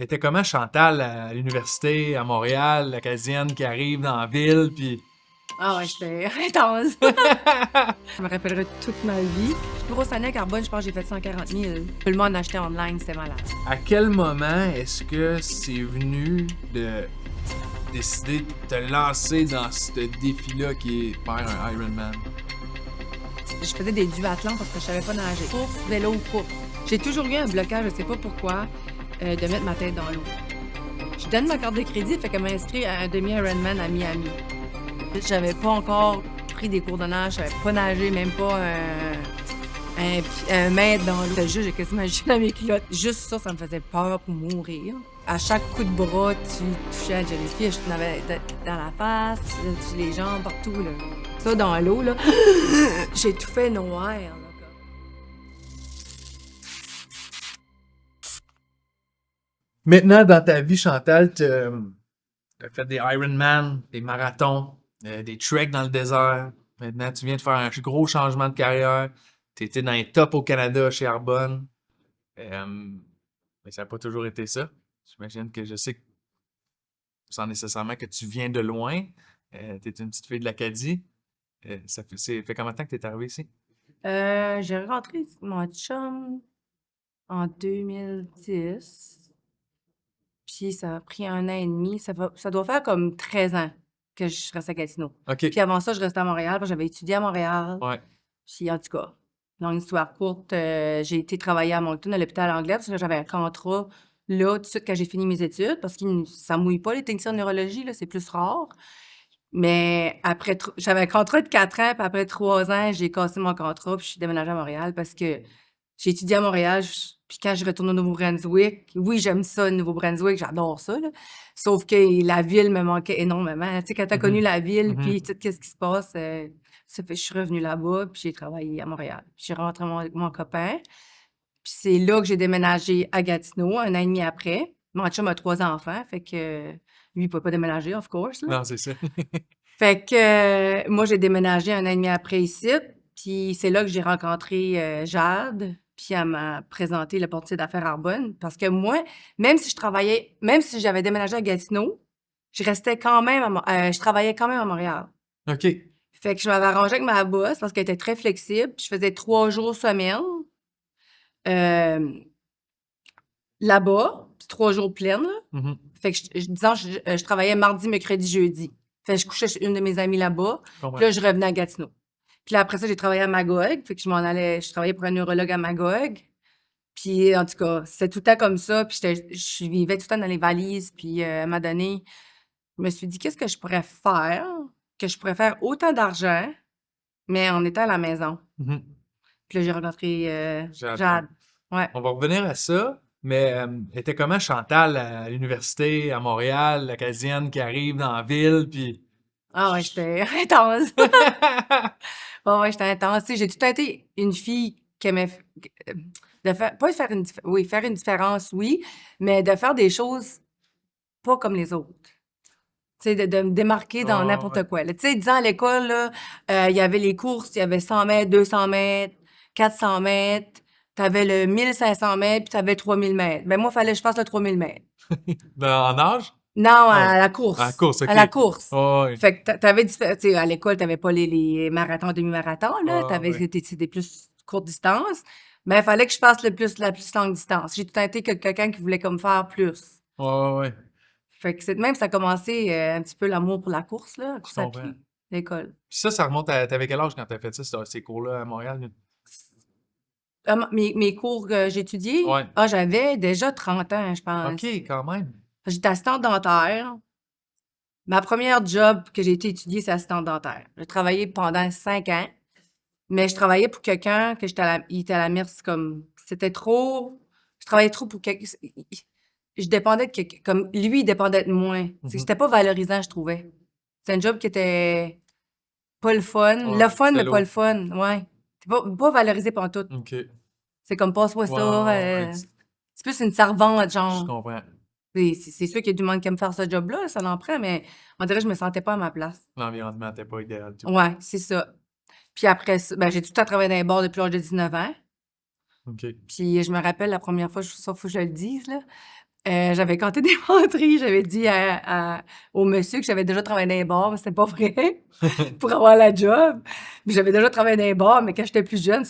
Était comment Chantal à l'université, à Montréal, l'Acadienne qui arrive dans la ville, puis... Ah ouais, j'étais intense. Je me rappellerai toute ma vie. Plus grosse année à Carbone, je pense que j'ai fait 140 000. Tout le monde achetait online, c'était malade. À quel moment est-ce que c'est venu de décider de te lancer dans ce défi-là qui est faire un Ironman? Je faisais des duathlons parce que je savais pas nager. Course, vélo, course. J'ai toujours eu un blocage, je sais pas pourquoi, de mettre ma tête dans l'eau. Je donne ma carte de crédit, fait qu'elle m'a inscrit à un demi-Ironman à Miami. J'avais pas encore pris des cours de nage, je savais pas nager, même pas un mètre dans l'eau. Juste, j'ai quasiment juste dans mes culottes. Juste ça me faisait peur pour mourir. À chaque coup de bras, tu touchais à Jellyfish, tu n'avais dans la face, sur les jambes, partout, là. Ça, dans l'eau, là, j'ai tout fait noir, là. Maintenant, dans ta vie, Chantal, t'as fait des Ironman, des marathons, des treks dans le désert. Maintenant, tu viens de faire un gros changement de carrière. Tu étais dans les tops au Canada chez Arbonne. Mais ça n'a pas toujours été ça. J'imagine que je sais que sans nécessairement que tu viens de loin. Tu es une petite fille de l'Acadie. Ça fait combien de temps que tu es arrivé ici? J'ai rencontré mon chum en 2010. Puis ça a pris 1 an et demi. Ça doit faire comme 13 ans que je reste à Gatineau. OK. Puis avant ça, je restais à Montréal parce que j'avais étudié à Montréal. Ouais. Puis en tout cas, longue histoire courte, j'ai été travailler à Moncton, à l'hôpital anglais, parce que j'avais un contrat là, tout de suite quand j'ai fini mes études, parce que ça mouille pas les techniciens de neurologie, là, c'est plus rare. Mais après, j'avais un contrat de 4 ans, puis après 3 ans, j'ai cassé mon contrat, puis je suis déménagée à Montréal parce que j'ai étudié à Montréal, puis quand je retourne au Nouveau-Brunswick, oui, j'aime ça, le Nouveau-Brunswick, j'adore ça, là. Sauf que la ville me manquait énormément. Tu sais, quand t'as connu la ville, puis tout ce qui se passe, ça fait que je suis revenue là-bas, puis j'ai travaillé à Montréal. Puis j'ai rencontré mon copain, puis c'est là que j'ai déménagé à Gatineau, 1 an et demi après. Mon chum a 3 enfants, fait que lui, il pouvait pas déménager, of course, là. Non, c'est ça. Fait que moi, j'ai déménagé 1 an et demi après ici, puis c'est là que j'ai rencontré, Jade, puis elle m'a présenté l'opportunité d'affaires Arbonne. Parce que moi, même si j'avais déménagé à Gatineau, je restais quand même je travaillais quand même à Montréal. OK. Fait que je m'avais arrangée avec ma boss parce qu'elle était très flexible, puis je faisais 3 jours semaine, hem, là-bas, puis 3 jours pleines, là. Mhm. Fait que disons, je travaillais mardi, mercredi, jeudi. Fait que je couchais chez une de mes amies là-bas, Je puis comprends. là, je revenais à Gatineau. Puis là, après ça, j'ai travaillé à Magog, fait que je travaillais pour un neurologue à Magog. Puis en tout cas, c'était tout le temps comme ça, puis je vivais tout le temps dans les valises, puis à un moment donné, je me suis dit: «Qu'est-ce que je pourrais faire, que je pourrais faire autant d'argent, mais en étant à la maison?» Mhm. Puis là, j'ai rencontré, J'adore. Jade. Ouais. On va revenir à ça, mais était comment Chantal à l'université, à Montréal, l'Acadienne qui arrive dans la ville, puis... Ah ouais, j'étais intense. Ouais, ouais, j'étais intense. Tu sais, j'ai tout le temps été une fille qui aimait de faire pas faire faire une différence, oui, mais de faire des choses pas comme les autres. Tu sais, de me démarquer dans Oh, ouais. n'importe quoi, là. Tu sais, disons à l'école, là, il y avait les courses, il y avait 100 mètres, 200 mètres, 400 mètres, tu avais le 1500 mètres, puis tu avais le 3000 mètres. Ben moi, il fallait que je fasse le 3000 mètres. En âge? Non, Ah, à la à la course. course, À OK. la course. Oh, ouais. Fait que t'avais tu sais, à l'école, t'avais pas les marathons, demi-marathons, là. Oh, ouais. C'était des plus courtes distances. Mais il fallait que je fasse la plus longue distance. J'ai tout le temps été quelqu'un qui voulait comme faire plus. Oh, ouais. Fait que c'est de même ça a commencé, un petit peu l'amour pour la course, là, la Je course à comprends. pied, l'école. Puis ça remonte à... T'avais quel âge quand t'as fait ça, ces cours-là à Montréal? Mes cours que j'ai étudiés, Ouais. j'avais déjà 30 ans, je OK, pense. quand même. J'étais assistante dentaire. Ma première job que j'ai été étudier, c'est assistante dentaire. J'ai travaillé pendant 5 ans. Mais je travaillais pour quelqu'un que il était à la merci comme c'était trop je travaillais trop pour quelqu'un je dépendais de quelqu'un comme lui, il dépendait de moi. C'est que Mhm. c'était pas valorisant, je trouvais. C'est un job qui était pas le fun. Ouais, Le fun, c'était mais pas le lourd. fun, ouais. C'est pas valorisé pantoute. OK. C'est comme: «Passe-moi Ouais, ça», ouais, ouais. c'est plus une servante, Je genre. comprends. C'est sûr qu'il y a du monde qui aime faire ce job-là, ça en prend, mais on dirait que je me sentais pas à ma place. L'environnement n'était pas idéal, du tout. Ouais, c'est ça. Puis après ça, ben, j'ai tout le temps travaillé dans les bars depuis l'âge de 19 ans. OK. Puis je me rappelle la première fois, ça faut que je le dise, là, J'avais compté des menteries. J'avais dit au monsieur que j'avais déjà travaillé dans les bars, mais c'était pas vrai, pour avoir la job. Puis j'avais déjà travaillé dans les bars, mais quand j'étais plus jeune,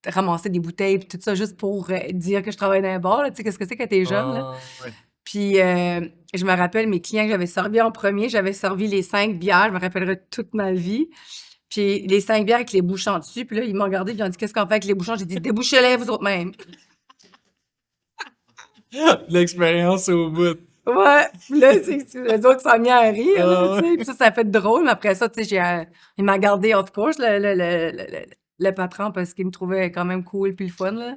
ramasser des bouteilles puis tout ça juste pour dire que je travaillais dans les bars. Tu sais, qu'est-ce que c'est quand t'es jeune, là? Ouais. Puis je me rappelle mes clients que j'avais servis en premier. J'avais servi les 5 bières. Je me rappellerai toute ma vie. Puis les 5 bières avec les bouchons dessus. Puis là, ils m'ont regardé et ils ont dit « Qu'est-ce qu'on fait avec les bouchons? » J'ai dit « Débouchez-les, vous autres même. » L'expérience au bout. Ouais, puis là, les autres sont mis à rire, là, Ah tu sais. Puis ça a fait drôle, mais après ça, tu sais, il m'a gardé of course, le patron, parce qu'il me trouvait quand même cool puis le fun, là.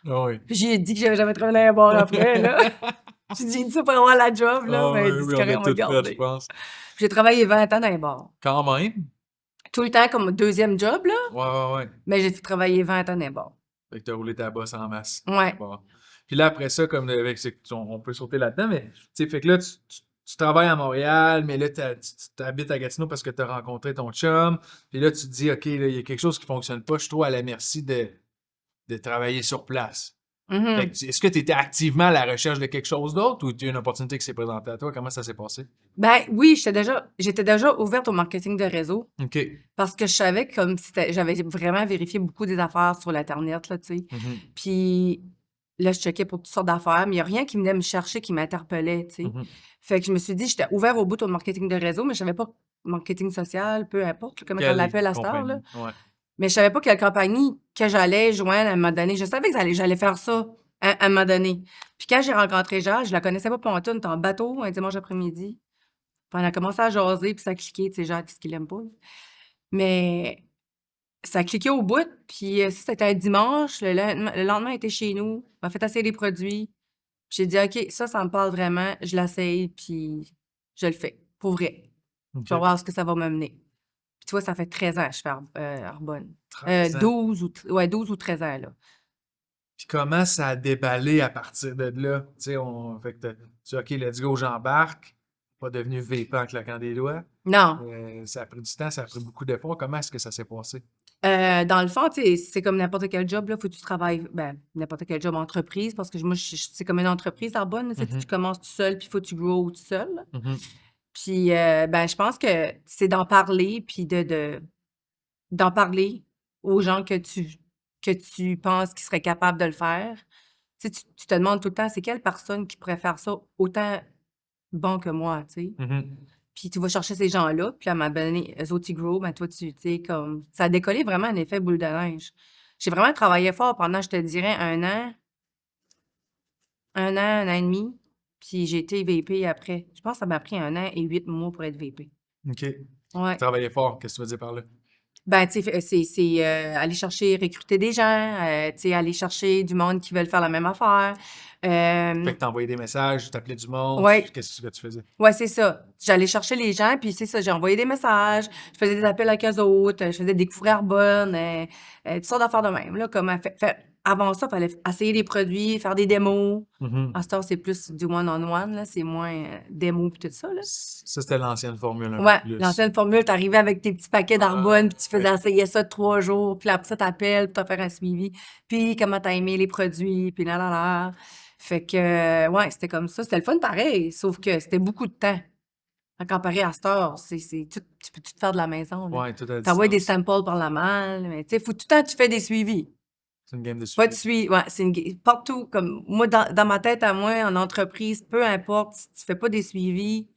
ouais. Puis j'ai dit que j'avais jamais travaillé dans un bar après, là. J'ai dit ça pour avoir la job, là, Ah mais il ouais, dit oui, c'est on correct, a on va le tout fait, je garder. pense. J'ai travaillé 20 ans dans un bar. Quand même. Tout le temps comme deuxième job, là, Ouais. mais j'ai travaillé 20 ans dans un bar. Fait que t'as roulé ta bosse en masse. Ouais. Bon. Puis là, après ça, comme avec, on peut sauter là-dedans, mais tu sais, fait que là, tu travailles à Montréal, mais là, tu habites à Gatineau parce que tu as rencontré ton chum. Puis là, tu te dis, OK, là, il y a quelque chose qui fonctionne pas. Je suis trop à la merci de travailler sur place. Fait que est-ce que tu étais activement à la recherche de quelque chose d'autre ou tu as une opportunité qui s'est présentée à toi? Comment ça s'est passé? Ben oui, j'étais déjà ouverte au marketing de réseau. OK. Parce que je savais que comme j'avais vraiment vérifié beaucoup des affaires sur l'internet, là, tu sais. Mhm. Puis là, je checkais pour toutes sortes d'affaires, mais il y a rien qui venait me chercher, qui m'interpellait, tu sais. Mhm. Fait que je me suis dit, j'étais ouverte au bout au marketing de réseau, mais je savais pas marketing social, peu importe, là, comment on Quelle l'appelle à cette heure, là. compagnie? Ouais. Mais je savais pas quelle compagnie que j'allais joindre à un moment donné. Je savais que j'allais faire ça à un moment donné. Puis quand j'ai rencontré Jade, je la connaissais pas pantoute, on était en bateau un dimanche après-midi. Puis on a commencé à jaser, puis ça a cliqué, tu sais, Jade, qu'est-ce qu'il aime pas, là. Mais ça a cliqué au bout, puis ça, c'était un dimanche. Le lendemain, elle était chez nous, elle m'a fait essayer les produits. J'ai dit: «OK, ça me parle vraiment, je l'essaye, puis je le fais, pour vrai. OK. Je vais voir ce que ça va me mener». Puis tu vois, ça fait 13 ans que je fais Arbonne. 13 ans. 12 ou 13 ans, là. Puis comment ça a déballé à partir de là? Tu sais, fait que tu dis, OK, let's go, j'embarque. Pas devenu VP en claquant des doigts. Non, Ça a pris du temps, ça a pris beaucoup d'efforts. Comment est-ce que ça s'est passé? dans le fond, tu sais, c'est comme n'importe quel job, là, faut que tu travailles, ben, n'importe quel job entreprise, parce que moi, c'est comme une entreprise, Arbonne, tu sais, tu commences tout seul, puis il faut que tu grow tout seul, là. Mhm. Puis, ben, je pense que c'est d'en parler, puis d'en parler aux gens que tu penses qu'ils seraient capables de le faire. Tu sais, tu te demandes tout le temps, c'est quelle personne qui pourrait faire ça autant bon que moi, tu sais? Mhm. Puis tu vas chercher ces gens-là, puis à un moment donné, eux autres, ils grow, ben toi, tu sais, comme ça a décollé vraiment un effet boule de neige. J'ai vraiment travaillé fort pendant, je te dirais, 1 an et demi, puis j'ai été VP après. Je pense que ça m'a pris 1 an et 8 mois pour être VP. OK. Ouais. Travailler fort, qu'est-ce que tu veux dire par là? Ben, tu sais, c'est aller chercher, recruter des gens, tu sais, aller chercher du monde qui veulent faire la même affaire. Fait que t'envoyais des messages, t'appelais du monde, Ouais, qu'est-ce que tu faisais? ouais, c'est ça. J'allais chercher les gens, puis c'est ça, j'ai envoyé des messages, je faisais des appels avec eux autres, je faisais découvrir Arbonne, toutes sortes d'affaires de même, là, comme avant ça, il fallait essayer des produits, faire des démos. Mhm. À ce temps, c'est plus du one-on-one, là, c'est moins démo puis tout ça, là. Ça, c'était l'ancienne formule un Ouais, peu plus. l'ancienne formule, t'arrivais avec tes petits paquets d'Arbonne, puis tu faisais Ouais. essayer ça 3 jours, puis après ça, t'appelles pour te faire un suivi, puis comment t'as aimé les produits, puis là, là, là. Fait que, ouais, c'était comme ça. C'était le fun pareil, sauf que c'était beaucoup de temps. À comparer à cette heure, tu peux tout faire de la maison, là. Ouais, tout à T'envoies des distance. samples par la malle, mais tu sais, faut tout le temps que tu fais des suivis. C'est une game de Pas de suivi. suivi, ouais, c'est partout, comme moi, dans ma tête à moi, en entreprise, peu importe, si tu fais pas des suivis,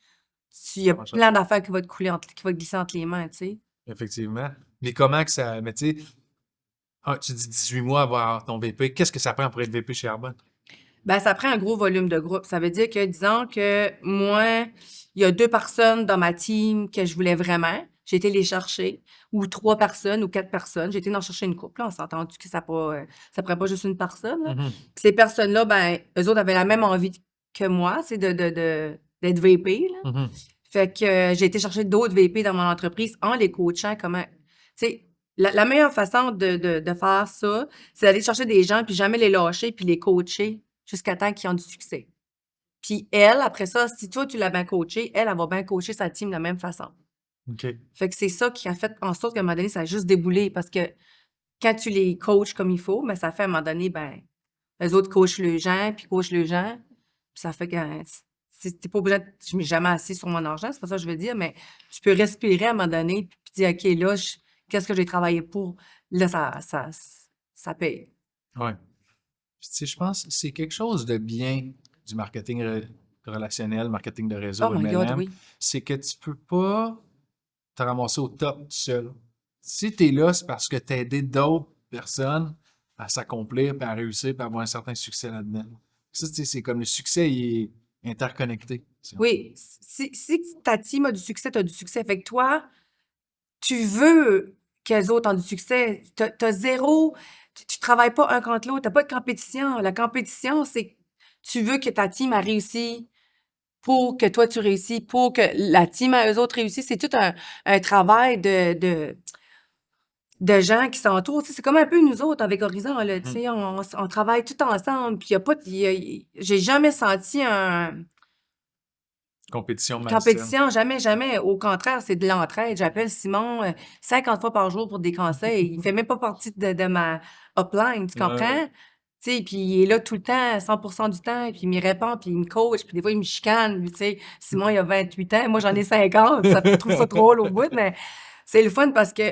il y a Ça marche plein d'affaires qui vont qui vont te glisser entre les mains, tu sais. effectivement. Mais comment que ça. Mais tu sais, tu dis 18 mois avoir ton VP. Qu'est-ce que ça prend pour être VP chez Arbonne? Ben, ça prend un gros volume de groupe. Ça veut dire que, disons que moi, il y a 2 personnes dans ma team que je voulais vraiment, j'ai été les chercher, ou 3 personnes ou 4 personnes. J'ai été en chercher une couple, là, on s'entend-tu que ça prend pas juste une personne, là? Mhm. Puis ces personnes-là, ben, eux autres avaient la même envie que moi, c'est d'être VP, là. Mhm. Fait que, j'ai été chercher d'autres VP dans mon entreprise en les coachant comment tu sais, la meilleure façon de faire ça, c'est d'aller chercher des gens puis jamais les lâcher puis les coacher jusqu'à temps qu'ils ont du succès. Puis elle, après ça, si toi, tu l'as bien coachée, elle va bien coacher sa team de la même façon. OK. Fait que c'est ça qui a fait en sorte qu'à un moment donné, ça a juste déboulé parce que quand tu les coaches comme il faut, ben, ça fait à un moment donné, ben, eux autres coachent les gens, puis coachent les gens. Ça fait que t'es pas obligé je m'ai jamais assis sur mon argent, c'est pas ça que je veux dire, mais tu peux respirer à un moment donné puis dire: «OK, là, qu'est-ce que j'ai travaillé pour?» Là, ça paye. Ouais. Puis, tu sais, je pense que c'est quelque chose de bien du marketing relationnel, marketing de Oh réseau, my God, MLM, oui. c'est que tu peux pas te ramasser au top tout seul. Si tu es là, c'est parce que tu as aidé d'autres personnes à s'accomplir, puis à réussir, puis à avoir un certain succès là-dedans. Ça, tu sais, c'est comme le succès, il est interconnecté. Oui, si ta team a du succès, tu as du succès. Fait que toi, tu veux qu'elles autres aient du succès. Tu as 0 tu travailles pas un contre l'autre, tu pas de compétition. La compétition, c'est que tu veux que ta team a réussi pour que toi, tu réussis, pour que la team à eux autres réussisse. C'est tout un travail de gens qui s'entourent. Tu sais, c'est comme un peu nous autres avec Horizon, là, tu Mhm. sais, on travaille tout ensemble, puis il y a pas j'ai jamais senti Compétition malsaine. compétition, jamais, jamais. Au contraire, c'est de l'entraide. J'appelle Simon 50 fois par jour pour des conseils. Il fait même pas partie de ma upline, tu Ouais. comprends? Tu sais, puis il est là tout le temps, 100% du temps, puis il me répond, puis il me coach, puis des fois, il me chicane, lui, tu sais. Simon, il a 28 ans, moi, j'en ai 50. Ça trouve ça drôle au bout, mais c'est le fun parce que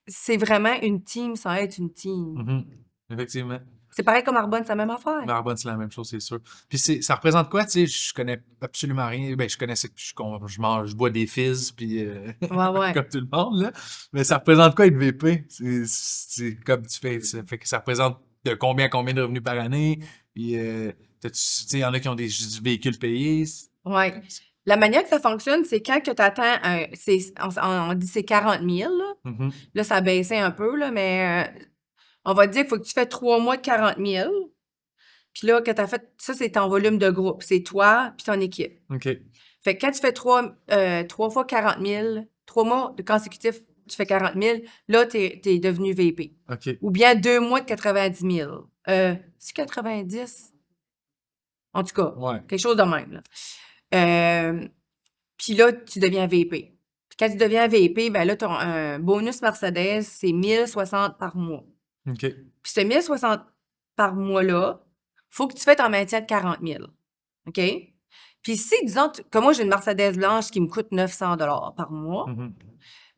c'est vraiment une team sans être une team. Mhm. Effectivement. C'est pareil comme Arbonne, c'est la même affaire. Narbonne, c'est la même chose, c'est sûr. Puis ça représente quoi, tu sais? Je connais absolument rien. Ben, je connais, je mange, je bois des fizz, puis Ouais, ouais. comme tout le monde, là. Mais ça représente quoi être VP? C'est comme tu fais, ça fait que ça représente de combien à combien de revenus par année? Puis, tu sais, il y en a qui ont des véhicules payés. Ouais. La manière que ça fonctionne, c'est quand que tu atteins on dit c'est 40 000, là. Mhm. Là, ça a baissé un peu, là, mais on va dire qu'il faut que tu fais 3 mois de 40 000. Puis là, que tu as fait, ça, c'est ton volume de groupe. C'est toi puis ton équipe. OK. Fait que quand tu fais 3 fois 40 000, 3 mois de consécutifs, tu fais 40 000, là, tu es devenu VP. OK. Ou bien 2 mois de 90 000. C'est 90? En tout cas, Ouais. quelque chose de même, là. Puis là, tu deviens VP. Puis quand tu deviens VP, ben là, tu as un bonus Mercedes, c'est 1060 par mois. OK. Puis ce 1060 par mois-là, faut que tu fasses ton maintien de 40 000. OK? Puis si, disons, que moi, j'ai une Mercedes blanche qui me coûte 900 par mois, Mhm.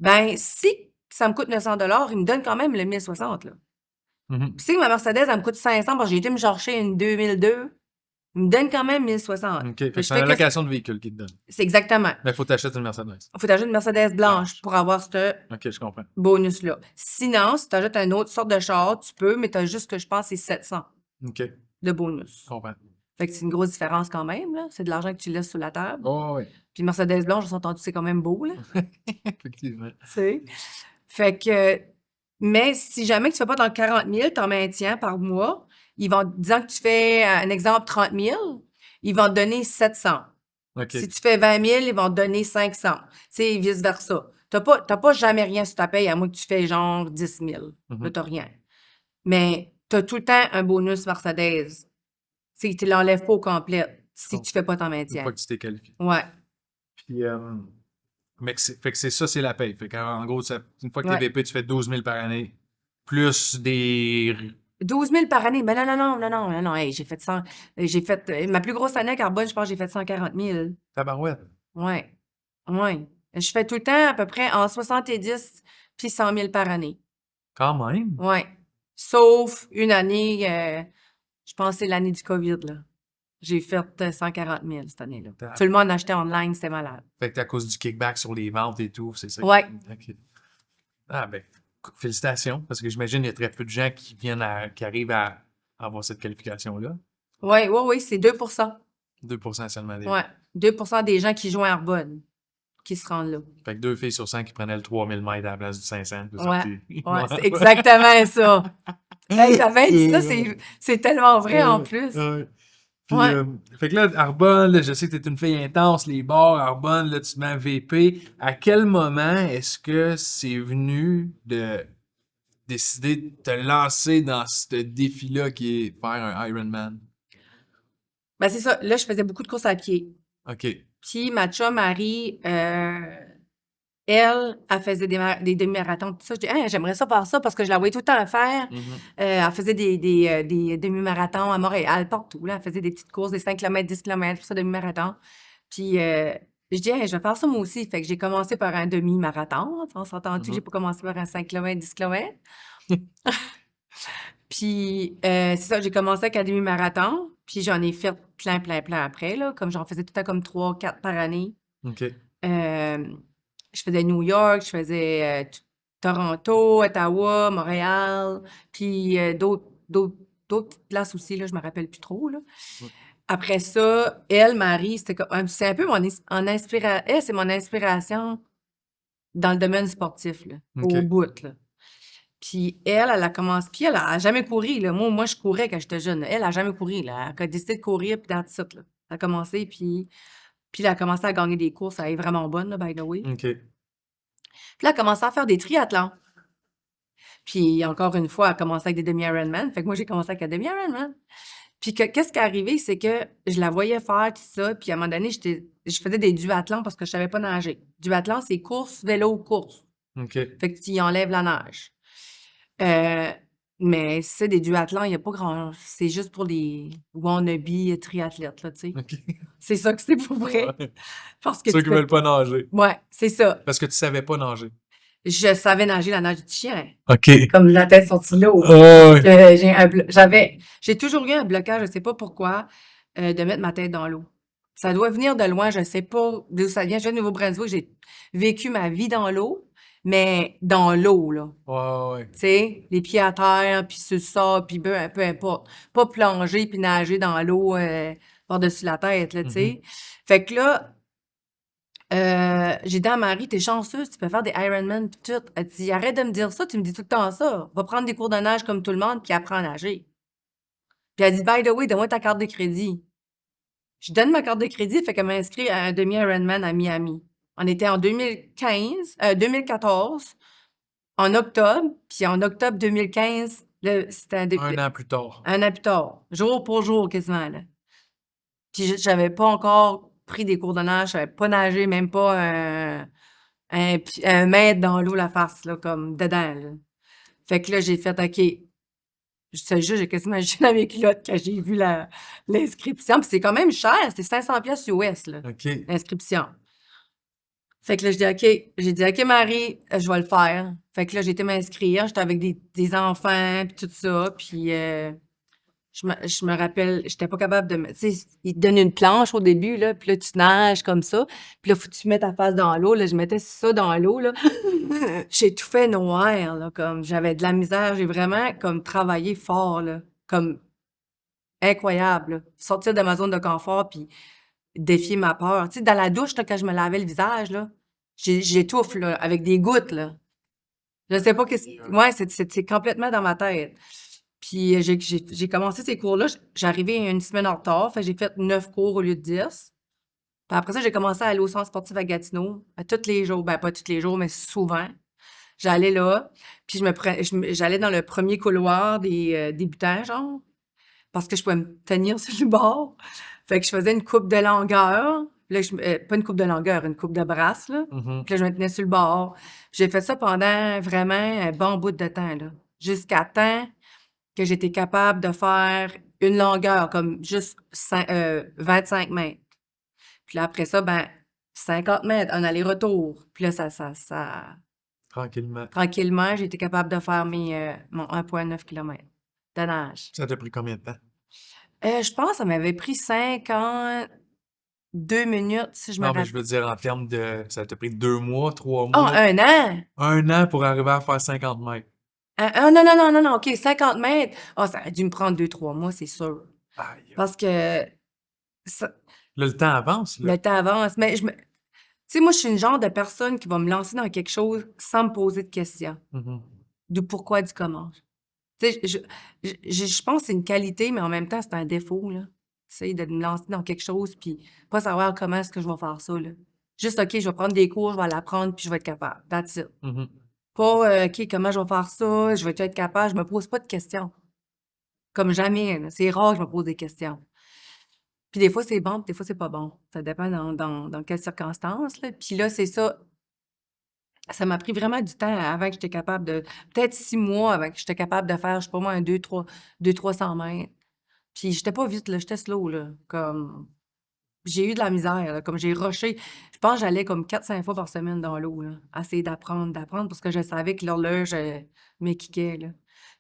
ben si ça me coûte 900 il me donne quand même le 1060, là. Mhm. Puis si ma Mercedes, elle me coûte 500 parce que j'ai été me chercher une 2002, il me donne quand même 1060. OK. Fait que Je c'est une fais que allocation de véhicule qui te donne. c'est exactement. Mais il faut t'acheter une Mercedes. Faut t'acheter une Mercedes blanche Blanche. pour avoir ce OK, je comprends. bonus-là. Sinon, si tu ajoutes une autre sorte de char, tu peux, mais tu as juste que je pense c'est 700 OK, je de bonus. comprends. Fait que c'est une grosse différence quand même, là. C'est de l'argent que tu laisses sur la table. Oh, oui. Puis Mercedes blanche, j'ai entendu, c'est quand même beau, là. Effectivement. Tu sais? Fait que, mais si jamais que tu fais pas dans le 40 000, ton maintien par mois, ils vont, disant que tu fais, un exemple, 30 000, ils vont te donner 700. OK. Si tu fais 20 000, ils vont te donner 500. Tu sais, vice-versa. T'as pas jamais rien sur ta paye, à moins que tu fais genre 10 000. Là, Mhm. t'as rien. Mais tu as tout le temps un bonus Mercedes. C'est que tu l'enlèves pas au complet Je si comprends. tu fais pas ton Une maintien. fois que tu t'es qualifié. Ouais, Puis, mais fait que c'est ça, c'est la paye. Fait qu'en gros, une fois que t'es ouais. VP, tu fais 12 000 par année. Plus des. 12 000 par année. Mais non, non, non, non, non, non, non. Hey, j'ai fait, ma plus grosse année à Carbone, je pense que j'ai fait 140 000. Tabarouette. Ouais, ouais. Je fais tout le temps à peu près en 70 puis 100 000 par année. Quand même. Ouais. Sauf une année, je pense que c'est l'année du COVID, là. J'ai fait 140 000 cette année-là. Tab- Tout le monde achetait online, c'était malade. Fait que t'es à cause du kickback sur les ventes et tout, c'est ça. Ouais. OK. Ah, ben, félicitations, parce que j'imagine qu'il y a très peu de gens qui arrivent à avoir cette qualification-là. Ouais, ouais, oui, c'est 2 2% seulement des. Ouais. 2 des gens qui jouent à Arbonne qui se rendent là. Fait que 2 filles sur 5 qui prenaient le 3000 mètres à la place du 500. C'est Ouais. sorti. Ouais, c'est exactement ça. Hey, t'avais dit ça, Ouais. c'est tellement vrai en plus. Ouais. Puis, Ouais. fait que là, Arbonne, là, je sais que t'es une fille intense, les bars, Arbonne, là, tu te mets VP. À quel moment est-ce que c'est venu de décider de te lancer dans ce défi-là qui est faire un Ironman? Ben, c'est ça. Là, je faisais beaucoup de courses à pied. OK. Puis ma chum Marie, Elle faisait des demi-marathons, tout ça. Je dis: «Hein, j'aimerais ça faire ça», parce que je la voyais tout le temps faire. Mhm. Elle faisait des demi-marathons à Montréal, partout, là. Elle faisait des petites courses, des 5 km, 10 km, tout ça, demi-marathon. Puis, je dis: «Hey, je vais faire ça moi aussi». Fait que j'ai commencé par un demi-marathon. On s'entend-tu que j'ai Mhm. pas commencé par un 5 km, 10 km? Puis, c'est ça, j'ai commencé avec un demi-marathon, puis j'en ai fait plein, plein, plein après, là. Comme j'en faisais tout le temps comme 3, 4 par année. OK. Hem, je faisais New York, je faisais, Toronto, Ottawa, Montréal, puis, d'autres petites places aussi, là, je me rappelle plus trop, là. Mhm. Après ça, elle, Marie, c'était comme c'est un peu mon ins en inspira elle, c'est mon inspiration dans le domaine sportif, là, au OK. bout, là. Puis elle a commencé, puis elle a jamais couru, là. Moi, je courais quand j'étais jeune, là. Elle a jamais couru, là. Elle a décidé de courir, puis that's it, là. Elle a commencé, puis elle a commencé à gagner des courses. Elle est vraiment bonne, là, by the way. OK. Puis là, elle a commencé à faire des triathlons. Puis encore une fois, elle a commencé avec des demi-Ironman. Fait que moi, j'ai commencé avec un demi-Ironman. Puis qu'est-ce qui est arrivé, c'est que je la voyais faire tout ça, puis à un moment donné, je faisais des duathlons parce que je savais pas nager. Duathlon, c'est course, vélo, course. OK. Fait que tu y enlèves la nage. Euh, mais c'est des duathlons, il y a pas grand... C'est juste pour les wannabe triathlètes, là, tu sais. OK. C'est ça que c'est pour vrai. Ouais. Parce que Ceux tu qui peux... veulent pas nager. Ouais, c'est ça. Parce que tu savais pas nager. Je savais nager la nage du chien. OK. Comme la tête sortie de l'eau. Ouais. Que j'ai toujours eu un blocage, je sais pas pourquoi, de mettre ma tête dans l'eau. Ça doit venir de loin, je sais pas d'où ça vient. Je viens de Nouveau-Brunswick, j'ai vécu ma vie dans l'eau, mais dans l'eau, là. Ouais, ouais. Tu sais, les pieds à terre, puis sur ça, puis peu importe. Pas plonger puis nager dans l'eau par-dessus la tête, là, tu Mhm. sais. Fait que là, j'ai dit à Marie: «T'es chanceuse, tu peux faire des Ironman pis tout». Elle dit: «Arrête de me dire ça, tu me dis tout le temps ça. Va prendre des cours de nage comme tout le monde puis apprends à nager». Puis elle dit: «By the way, donne-moi ta carte de crédit». Je donne ma carte de crédit, fait qu'elle m'a inscrit à un demi-Ironman à Miami. On était en 2014, en octobre, puis en octobre 2015, là, c'était Un an plus tard. un an plus tard, jour pour jour quasiment, là. Puis j'avais pas encore pris des cours de nage, je savais pas nager, même pas un mètre dans l'eau la face, là, comme dedans, là. Fait que là, j'ai fait: «OK». Je te jure, j'ai quasiment jeté dans mes culottes quand j'ai vu l'inscription. Puis c'est quand même cher, c'était 500 pièces US, là, OK. l'inscription. Fait que là, je dis: «OK». J'ai dit: «OK, Marie, je vais le faire». Fait que là, j'ai été m'inscrire. J'étais avec des enfants, puis tout ça. Puis je me rappelle, j'étais pas capable de me... Tu sais, ils te donnent une planche au début, là, puis là, tu nages comme ça. Puis là, faut que tu mettes ta face dans l'eau. Là, je mettais ça dans l'eau, là. J'ai tout fait noir, là, comme j'avais de la misère. J'ai vraiment comme travaillé fort, là, comme incroyable, là. Sortir de ma zone de confort, puis défier ma peur. Tu sais, dans la douche, là, quand je me lavais le visage, là, j'étouffe, là, avec des gouttes, là. Je sais pas qu'est-ce... Ouais, c'est complètement dans ma tête. Puis j'ai commencé ces cours-là, j'arrivais une semaine en retard, fait que j'ai fait 9 cours au lieu de 10. Puis après ça, j'ai commencé à aller au centre sportif à Gatineau, à tous les jours. Ben, pas tous les jours, mais souvent. J'allais là, puis j'allais dans le premier couloir des débutants, genre, parce que je pouvais me tenir sur le bord. Fait que je faisais une coupe de longueur. Là, pas une coupe de longueur, une coupe de brasse, là. Mhm. Puis là, je me tenais sur le bord. J'ai fait ça pendant vraiment un bon bout de temps, là. Jusqu'à temps que j'étais capable de faire une longueur, comme juste 25 mètres. Puis là, après ça, ben, 50 mètres, un aller-retour. Puis là, Tranquillement. tranquillement, j'ai été capable de faire mon 1,9 km de nage. Ça t'a pris combien de temps? Je pense que ça m'avait pris 52 minutes, si je me Non, mais rappelle. je veux dire en termes de... Ça t'a pris 2 mois, 3 Oh, mois, 1 an! 1 an pour arriver à faire 50 mètres. Non, non, non, non, non, OK, 50 mètres. Ah, ça a dû me prendre 2, 3 mois, c'est sûr. Aïe. Parce que ça- Là, le temps avance, là. le temps avance. Mais tu sais, moi, je suis une genre de personne qui va me lancer dans quelque chose sans me poser de questions. Mhm. Du pourquoi, du comment. Tu sais, je pense que c'est une qualité, mais en même temps, c'est un défaut, là. Tu sais, de me lancer dans quelque chose, puis pas savoir comment est-ce que je vais faire ça, là. Juste, OK, je vais prendre des cours, je vais l'apprendre, puis je vais être capable. That's it. Mhm. Pas, OK, comment je vais faire ça, je vais être capable. Je me pose pas de questions. Comme jamais, là. C'est rare que je me pose des questions. Puis des fois, c'est bon, puis des fois, c'est pas bon. Ça dépend dans quelles circonstances, là. Puis là, c'est ça. Ça m'a pris vraiment du temps avant que j'étais capable de peut-être 6 mois avant que j'étais capable de faire, je sais pas moi, un 200-300 mètres. Puis j'étais pas vite, là, j'étais slow, là. Comme j'ai eu de la misère, là, comme j'ai rushé. Je pense que j'allais comme 4-5 fois par semaine dans l'eau, là, essayer d'apprendre parce que je savais que l'horloge, m'équiquait, là.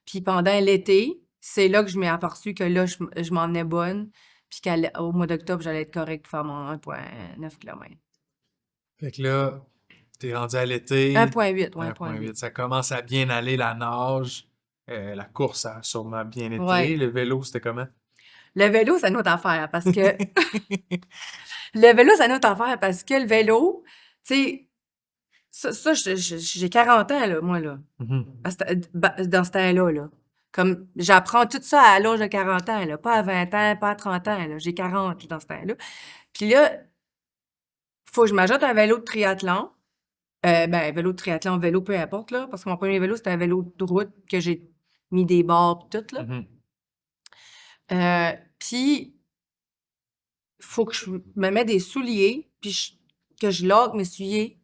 Puis pendant l'été, c'est là que je m'ai aperçu que là, je m'en venais bonne, puis qu'au mois d'octobre, j'allais être correcte pour faire mon 1,9 km. Fait que là, t'es rendu à l'été, 1,8, ouais, 1,8. 1,8. Ça commence à bien aller, la nage. La course a sûrement bien été. Ouais. Le vélo, c'était comment? Le vélo, c'est une autre affaire parce que le vélo, c'est une autre affaire parce que le vélo, tu sais, j'ai 40 ans, là, moi, là. Mhm. Dans ce temps-là, là. Comme, j'apprends tout ça à l'âge de 40 ans, là. Pas à 20 ans, pas à 30 ans, là. J'ai 40 dans ce temps-là. Puis là, faut que je m'ajoute un vélo de triathlon. Ben, vélo de triathlon, vélo, peu importe, là. Parce que mon premier vélo, c'était un vélo de route que j'ai mis des barres pis tout, là. Mhm. Puis, faut que je me mette des souliers, puis que je loque mes souliers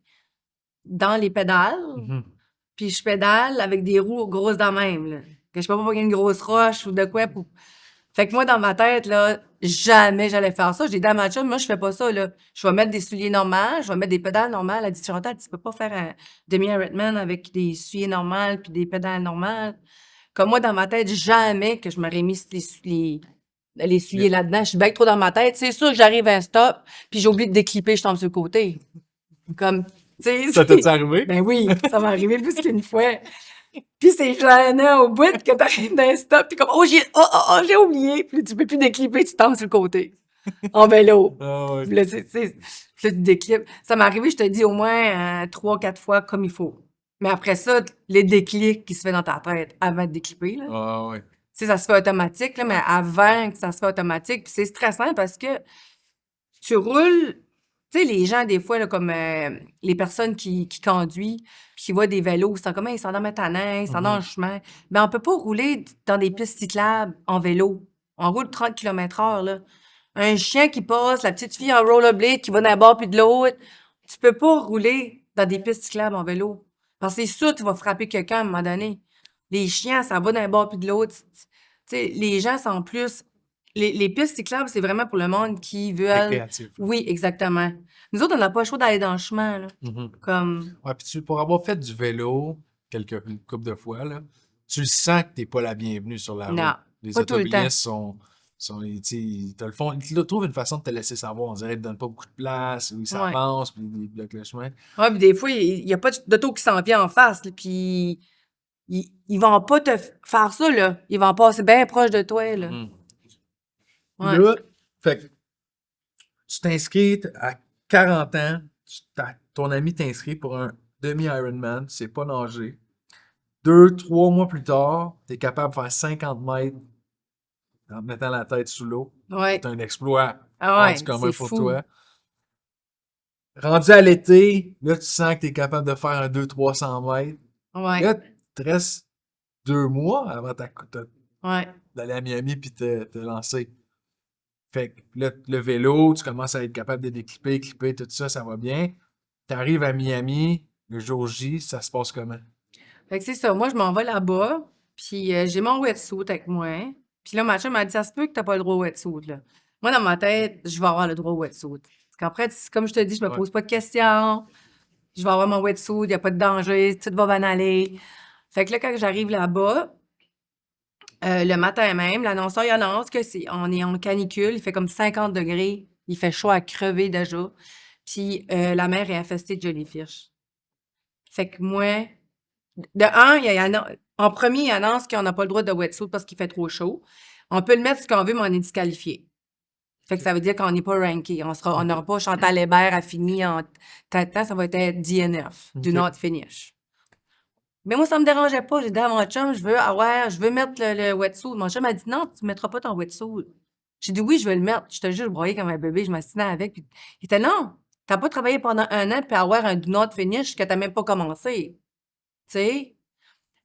dans les pédales, Mhm. puis je pédale avec des roues grosses de même, là. Que je peux pas pogner une grosse roche ou de quoi pour... Fait que moi, dans ma tête, là, jamais j'allais faire ça. J'ai dit à ma chum, moi, je fais pas ça, là. Je vais mettre des souliers normaux, je vais mettre des pédales normales. Elle dit, Chantal, tu peux pas faire un demi-Ironman avec des souliers normales puis des pédales normales. Comme moi, dans ma tête, jamais que je m'aurais mis les souliers Yeah. là-dedans. Je suis bien trop dans ma tête. C'est sûr que j'arrive à un stop, puis j'ai oublié de déclipper, je tombe sur le côté. Comme, tu sais, Ça t'est arrivé? ben oui, ça m'est arrivé plus qu'une fois. Puis c'est gênant au bout que t'arrives d'un stop, puis comme, j'ai oublié. Puis là, tu peux plus déclipper, tu tombes sur le côté. En vélo. Ah ouais. Puis là, puis là, tu déclips. Ça m'est arrivé, je te dis, au moins 3-4 fois comme il faut. Mais après ça, les déclics qui se fait dans ta tête avant de déclipper, là. Ah ouais. Tu sais, ça se fait automatique, là, mais avant que ça se fait automatique, puis c'est stressant parce que tu roules, tu sais, les gens, des fois, là, comme les personnes qui conduisent, puis qui voient des vélos, ils sont comme, ils sont dans Métanin, ils sont dans le Mhm. chemin. Mais on peut pas rouler dans des pistes cyclables en vélo. On roule 30 km/h, là. Un chien qui passe, la petite fille en rollerblade qui va d'un bord puis de l'autre. Tu peux pas rouler dans des pistes cyclables en vélo. Parce que c'est sûr que tu vas frapper quelqu'un à un moment donné. Les chiens, ça va d'un bord puis de l'autre. Tu sais, les gens sont plus... Les pistes cyclables, c'est vraiment pour le monde qui veulent... Récréatif, là. Oui, exactement. Nous autres, on n'a pas le choix d'aller dans le chemin, là. Mhm. Comme... Ouais, puis pour avoir fait du vélo une couple de fois, là, tu le sens que t'es pas la bienvenue sur la Non, route. Les pas tout le temps. automobilistes tu sais, ils te le font, ils te trouvent une façon de te laisser savoir. On dirait qu'ils te donnent pas beaucoup de place, ou ils Ouais. s'avancent, puis ils bloquent le chemin. Ouais, puis des fois, il y a pas d'auto qui s'en vient en face, là, puis ils vont pas te faire ça, là. Ils vont passer bien proche de toi, là. Mhm. Puis Ouais. là, fait que tu t'inscris à 40 ans, ton ami t'inscrit pour un demi-Ironman, tu sais pas nager. 2, 3 mois plus tard, tu es capable de faire 50 mètres en te mettant la tête sous l'eau. C'est Ouais. un exploit Ah hors du ouais, commun c'est pour fou. toi. Rendu à l'été, là, tu sens que tu es capable de faire un 200-300 mètres. Ouais. Là, il te reste 2 mois avant Ouais. d'aller à Miami puis te lancer. Fait que là, le vélo, tu commences à être capable de déclipper, clipper, tout ça, ça va bien. Tu arrives à Miami, le jour J, ça se passe comment? Fait que c'est ça. Moi, je m'en vais là-bas, puis j'ai mon wetsuit avec moi. Puis là, ma chum m'a dit, ça se peut que t'as pas le droit au wetsuit, là. Moi, dans ma tête, je vais avoir le droit au wetsuit. Parce qu'après, comme je te dis, je me Ouais. pose pas de questions. Je vais avoir mon wetsuit, il y a pas de danger, tout va bien aller. Fait que là, quand j'arrive là-bas, le matin même, l'annonceur, il annonce que on est en canicule, il fait comme 50 degrés, il fait chaud à crever déjà, puis la mer est infestée de jellyfish. Fait que moi, de un, en premier, il annonce qu'on n'a pas le droit de wetsuit parce qu'il fait trop chaud. On peut le mettre ce qu'on veut, mais on est disqualifié. Fait que ça veut dire qu'on n'est pas ranké. On OK. n'aura pas Chantal Hébert à fini en temps, ça va être DNF, do OK. not finish. Mais moi, ça me dérangeait pas. J'ai dit à mon chum, je veux mettre le wetsuit. Mon chum a dit, non, tu mettras pas ton wetsuit. J'ai dit, oui, je vais le mettre. Je te jure, je broyais comme un bébé, je m'assinais avec. Puis, il était, non, t'as pas travaillé pendant 1 an puis avoir un do not finish que t'as même pas commencé. Tu sais?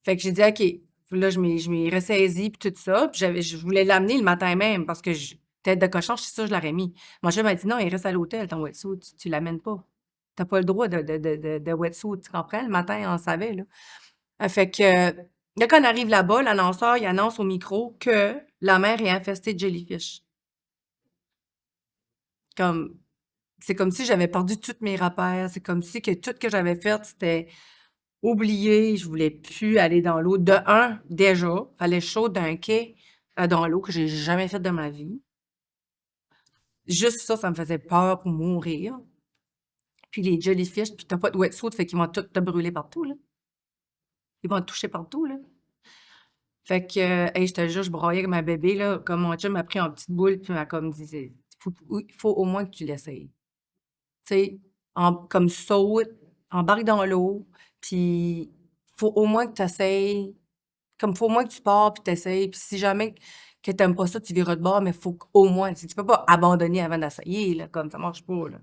Fait que j'ai dit, OK. Là, je m'y ressaisis puis tout ça. Puis je voulais l'amener le matin même parce que tête de cochon, je suis sûre que je l'aurais mis. Mon chum m'a dit, non, il reste à l'hôtel, ton wetsuit. Tu l'amènes pas. T'as pas le droit de wetsuit, tu comprends? Le matin, on savait, là. Fait que, là, quand on arrive là-bas, l'annonceur, il annonce au micro que la mer est infestée de jellyfish. Comme, c'est comme si j'avais perdu tous mes repères. C'est comme si que tout ce que j'avais fait, c'était oublié. Je voulais plus aller dans l'eau. De un, déjà, fallait chaud d'un quai dans l'eau que j'ai jamais fait de ma vie. Juste ça me faisait peur pour mourir. Puis les jellyfish, puis t'as pas de wetsuit, fait qu'ils vont tout te brûler partout, là. Ils vont te toucher partout, là. Fait que, hey, je te jure, je broyais avec ma bébé, là, comme mon chum m'a pris en petite boule, puis m'a comme dit, il faut au moins que tu l'essayes. Tu sais, comme saute, embarque dans l'eau, puis faut au moins que tu essayes, comme faut au moins que tu pars, puis t'essayes, puis si jamais que t'aimes pas ça, tu viras de bord, mais faut qu'au moins, tu peux pas abandonner avant d'essayer, là, comme ça marche pas, là.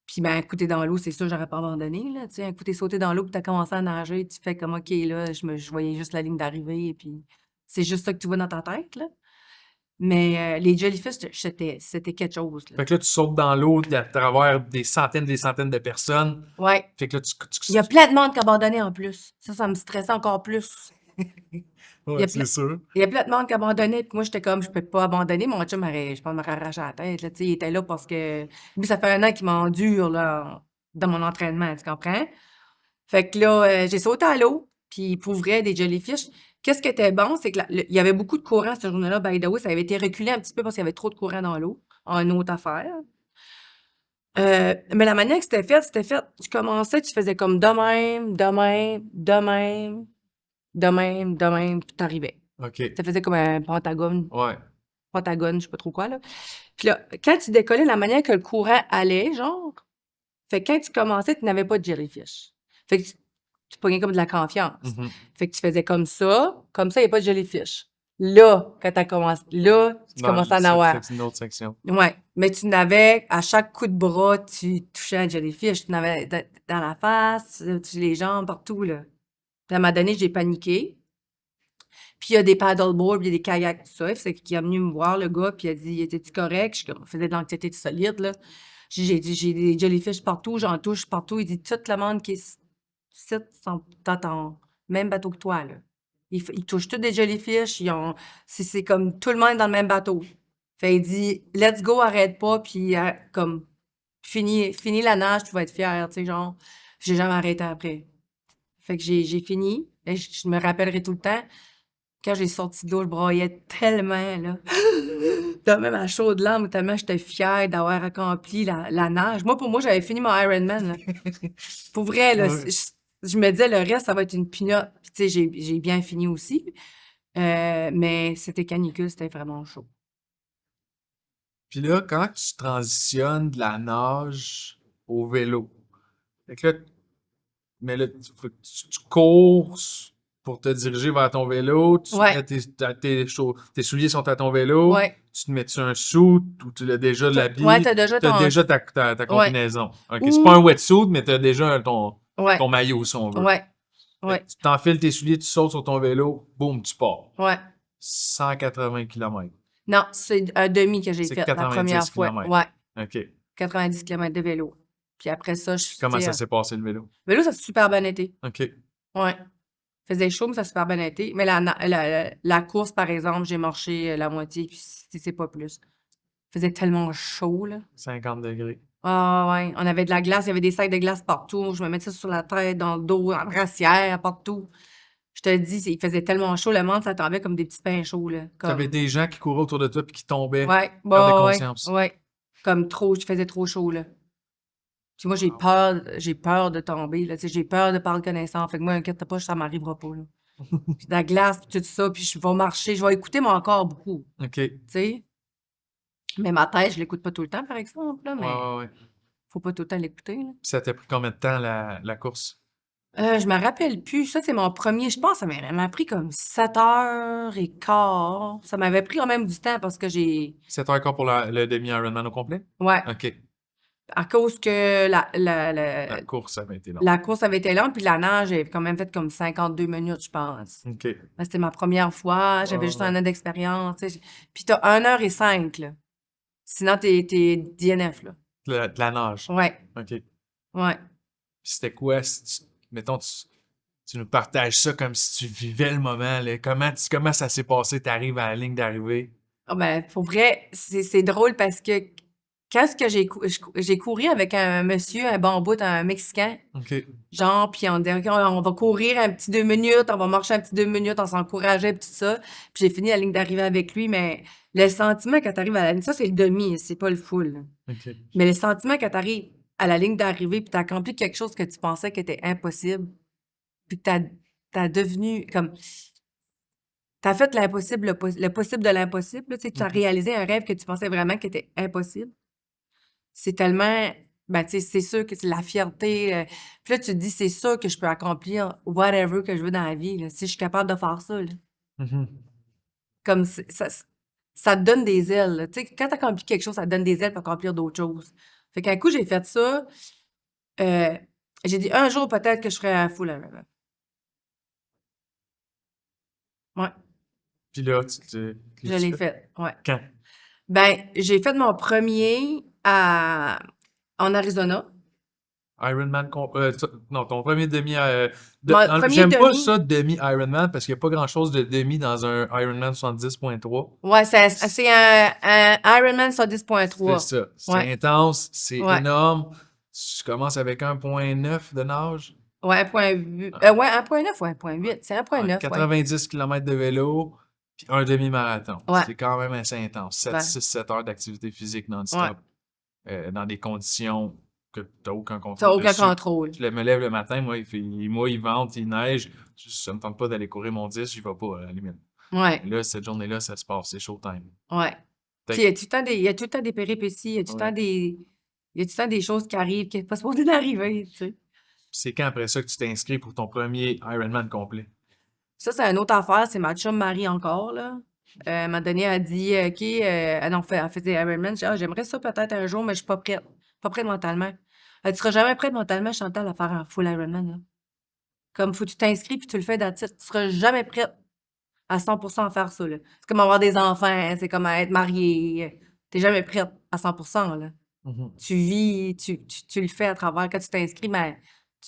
Puis ben, un coup, t'es dans l'eau, c'est sûr, j'aurais pas abandonné, là, tu sais. Un coup, t'es sauté dans l'eau, puis t'as commencé à nager, tu fais comme, OK, là, je voyais juste la ligne d'arrivée, et puis c'est juste ça que tu vois dans ta tête, là. Mais les jellyfish, c'était quelque chose, là. Fait que là, tu sautes dans l'eau à travers des centaines de personnes. Ouais. Fait que là, Il y a plein de monde qui a abandonné en plus. Ça me stressait encore plus. Il y Ouais, a c'est sûr. il y a plein de monde qui a abandonné, puis moi, j'étais comme, je peux pas abandonner. Mon chum, je pense, m'aurait arraché la tête, là, tu sais, il était là parce que lui, ça fait 1 an qu'il m'endure, là, dans mon entraînement, tu comprends? Fait que là, j'ai sauté à l'eau, puis pour vrai, des jellyfish. Qu'est-ce qui était bon, c'est que il y avait beaucoup de courant cette journée-là. By the way, ça avait été reculé un petit peu parce qu'il y avait trop de courant dans l'eau, en autre affaire. Mais la manière que c'était fait, tu commençais, tu faisais comme de même, de même, de même, de même, de même, puis t'arrivais. OK. Ça faisait comme un pentagone, Ouais. je sais pas trop quoi, là. Puis là, quand tu décollais, la manière que le courant allait, genre, fait que quand tu commençais, tu n'avais pas de jellyfish. Fait que tu pognais comme de la confiance. Mhm. Fait que tu faisais comme ça, il n'y a pas de jellyfish. Là, quand t'as commencé, là, tu commençais à en avoir. C'est une autre section. Ouais, mais tu n'avais, à chaque coup de bras, tu touchais un jellyfish. Tu n'avais dans la face, les jambes, partout, là. Puis à un moment donné, j'ai paniqué. Puis il y a des paddleboards, puis il y a des kayaks, tout ça. C'est qu'il est venu me voir, le gars, puis il a dit, était-tu correct? Je faisais de l'anxiété solide, là. J'ai dit, j'ai des jellyfish partout, j'en touche partout. Il dit, tout le monde qui est ici sont dans ton même bateau que toi, là. Ils touchent tous des jellyfish, c'est comme tout le monde dans le même bateau. Fait il dit, let's go, arrête pas, puis comme, fini la nage, tu vas être fier, tu sais, genre. J'ai jamais arrêté après. Fait que j'ai fini. Et je me rappellerai tout le temps. Quand j'ai sorti de l'eau, je broyais tellement, là. Dans même à chaudes larmes, tellement j'étais fière d'avoir accompli la nage. Moi, pour moi, j'avais fini mon Ironman, là. Pour vrai, là, Ouais. je me disais, le reste, ça va être une pinotte. Puis, tu sais, j'ai bien fini aussi. Mais c'était canicule, c'était vraiment chaud. Puis là, quand tu transitionnes de la nage au vélo, fait que là, mais là, faut que tu cours pour te diriger vers ton vélo, tu Ouais, mets tes souliers sont à ton vélo, ouais. tu te mets-tu un suit ou tu as déjà Ouais, l'habit, t'as déjà t'as ton... déjà ta Ouais. combinaison. OK, c'est pas un Ou... wetsuit, mais t'as déjà Ouais, ton maillot, si on veut. ouais, Fait que ouais, tu t'enfiles tes souliers, tu sautes sur ton vélo, boum, tu pars. ouais. 180 km. Non, c'est un demi que j'ai C'est fait la première 90 fois. km. Ouais, OK. 90 km de vélo. Puis après ça, tu Comment ça sais, s'est passé le vélo? vélo, ça s'est super bien été. OK. Ouais. Faisait chaud, mais ça s'est super bien été. Mais la course, par exemple, j'ai marché la moitié, puis c'est pas plus. Faisait tellement chaud, là. 50 degrés. Ah ouais, on avait de la glace, il y avait des sacs de glace partout. Je me mettais ça sur la tête, dans le dos, en brassière, partout. Je te dis, il faisait tellement chaud, le monde s'attendait comme des petits pains chauds, là. T'avais Comme, des gens qui couraient autour de toi puis qui tombaient. ouais, Perdais bah ouais, conscience. ouais. Comme trop, il faisait trop chaud, là. Puis moi, Wow. j'ai peur de tomber, là. Tu sais, j'ai peur de perdre connaissance. Fait que moi, inquiète pas, ça m'arrivera pas, là. Puis de la glace, puis tout ça, puis je vais marcher, je vais écouter mon corps beaucoup, OK. tu sais. Mais ma tête, je l'écoute pas tout le temps, par exemple, là, Ouais, mais ouais, ouais. faut pas tout le temps l'écouter, là. Puis ça t'a pris combien de temps la course? Je me rappelle plus. Ça, c'est mon premier. Je pense que ça m'a pris comme 7h15. Ça m'avait pris quand même du temps parce que j'ai. 7 heures encore pour le demi-Ironman au complet? Ouais. OK. À cause que La course avait été longue. la course avait été longue, puis la nage, j'ai quand même fait comme 52 minutes, je pense. OK. Ben, c'était ma première fois. J'avais juste Ouais. 1 an d'expérience, tu sais. Puis t'as 1h05, là. Sinon, t'es DNF, là. De la nage. Ouais. OK. Ouais. Puis c'était quoi? Mettons, tu nous partages ça comme si tu vivais le moment, là. Comment ça s'est passé? Tu arrives à la ligne d'arrivée? Ah ben, pour vrai, c'est drôle parce que quand ce que j'ai couru avec un monsieur, un bon bout, un Mexicain, OK. genre, puis on dit: «OK, on va courir un petit 2 minutes, on va marcher un petit 2 minutes», on s'encourageait puis tout ça. Puis j'ai fini la ligne d'arrivée avec lui, mais le sentiment quand tu arrives à la ligne ça, c'est le demi, c'est pas le full, là. OK. Mais le sentiment quand tu arrives à la ligne d'arrivée puis tu as accompli quelque chose que tu pensais qui était impossible, puis que tu as devenu comme tu as fait l'impossible, le possible de l'impossible, là, tu sais, tu as Mhm. réalisé un rêve que tu pensais vraiment qui était impossible. C'est tellement ben, tu sais, c'est sûr que c'est la fierté, puis là, tu te dis: «C'est sûr que je peux accomplir whatever que je veux dans la vie, là, si je suis capable de faire ça, là». Mhm. Comme ça te donne des ailes, là. Tu sais, quand tu accomplis quelque chose, ça te donne des ailes pour accomplir d'autres choses. Fait qu'un coup, j'ai fait ça, heu, j'ai dit: «Un jour, peut-être que je ferai un full Ironman». Ouais, Puis là, je l'as-tu l'ai fait? fait, ouais. Quand? Ben, j'ai fait mon premier en Arizona. Ironman, non, ton premier demi. Mon premier J'aime pas demi ça, demi-Ironman, parce qu'il n'y a pas grand-chose de demi dans un Ironman 70.3. ouais, c'est un Ironman sur C'est 10.3. ça. Ouais, C'est intense, c'est ouais, énorme. Tu commences avec 1,9 de nage. ouais, 1,8 ouais, 1,9 ou 1,8? C'est Ouais, 1,9, ouais. 90 km de vélo, puis un demi-marathon. Ouais, C'est quand même assez intense. ben, 7 heures d'activité physique ouais. non-stop, dans des conditions que tu n'as aucun Tu as contrôle aucun dessus. contrôle. Je me lève le matin, moi, il vente, il neige. Ça me tente pas d'aller courir mon 10, j'y vais pas, à la limite. Ouais, Et là, cette journée-là, ça se passe, c'est showtime. ouais. Puis Fait que, il y a tout le temps des péripéties, ouais. il y a tout le temps des choses qui arrivent qui sont pas supposées d'arriver, tu sais. C'est quand après ça que tu t'inscris pour ton premier Ironman complet? Ça, c'est une autre affaire, c'est ma chum Marie encore, là. À un moment donné, elle dit, OK, elle faisait Ironman. Je dis: «Ah, j'aimerais ça peut-être un jour, mais je suis pas prête. Pas prête mentalement». Elle dit: «Tu seras jamais prête mentalement, Chantal, à faire un full Ironman, là. Comme faut que tu t'inscris puis tu le fais, that's it. Tu seras jamais prête à 100% à faire ça, là. C'est comme avoir des enfants, hein, c'est comme être mariée. Tu jamais prête à 100%, là. Mhm. Tu vis, tu le fais à travers. Quand tu t'inscris, ben,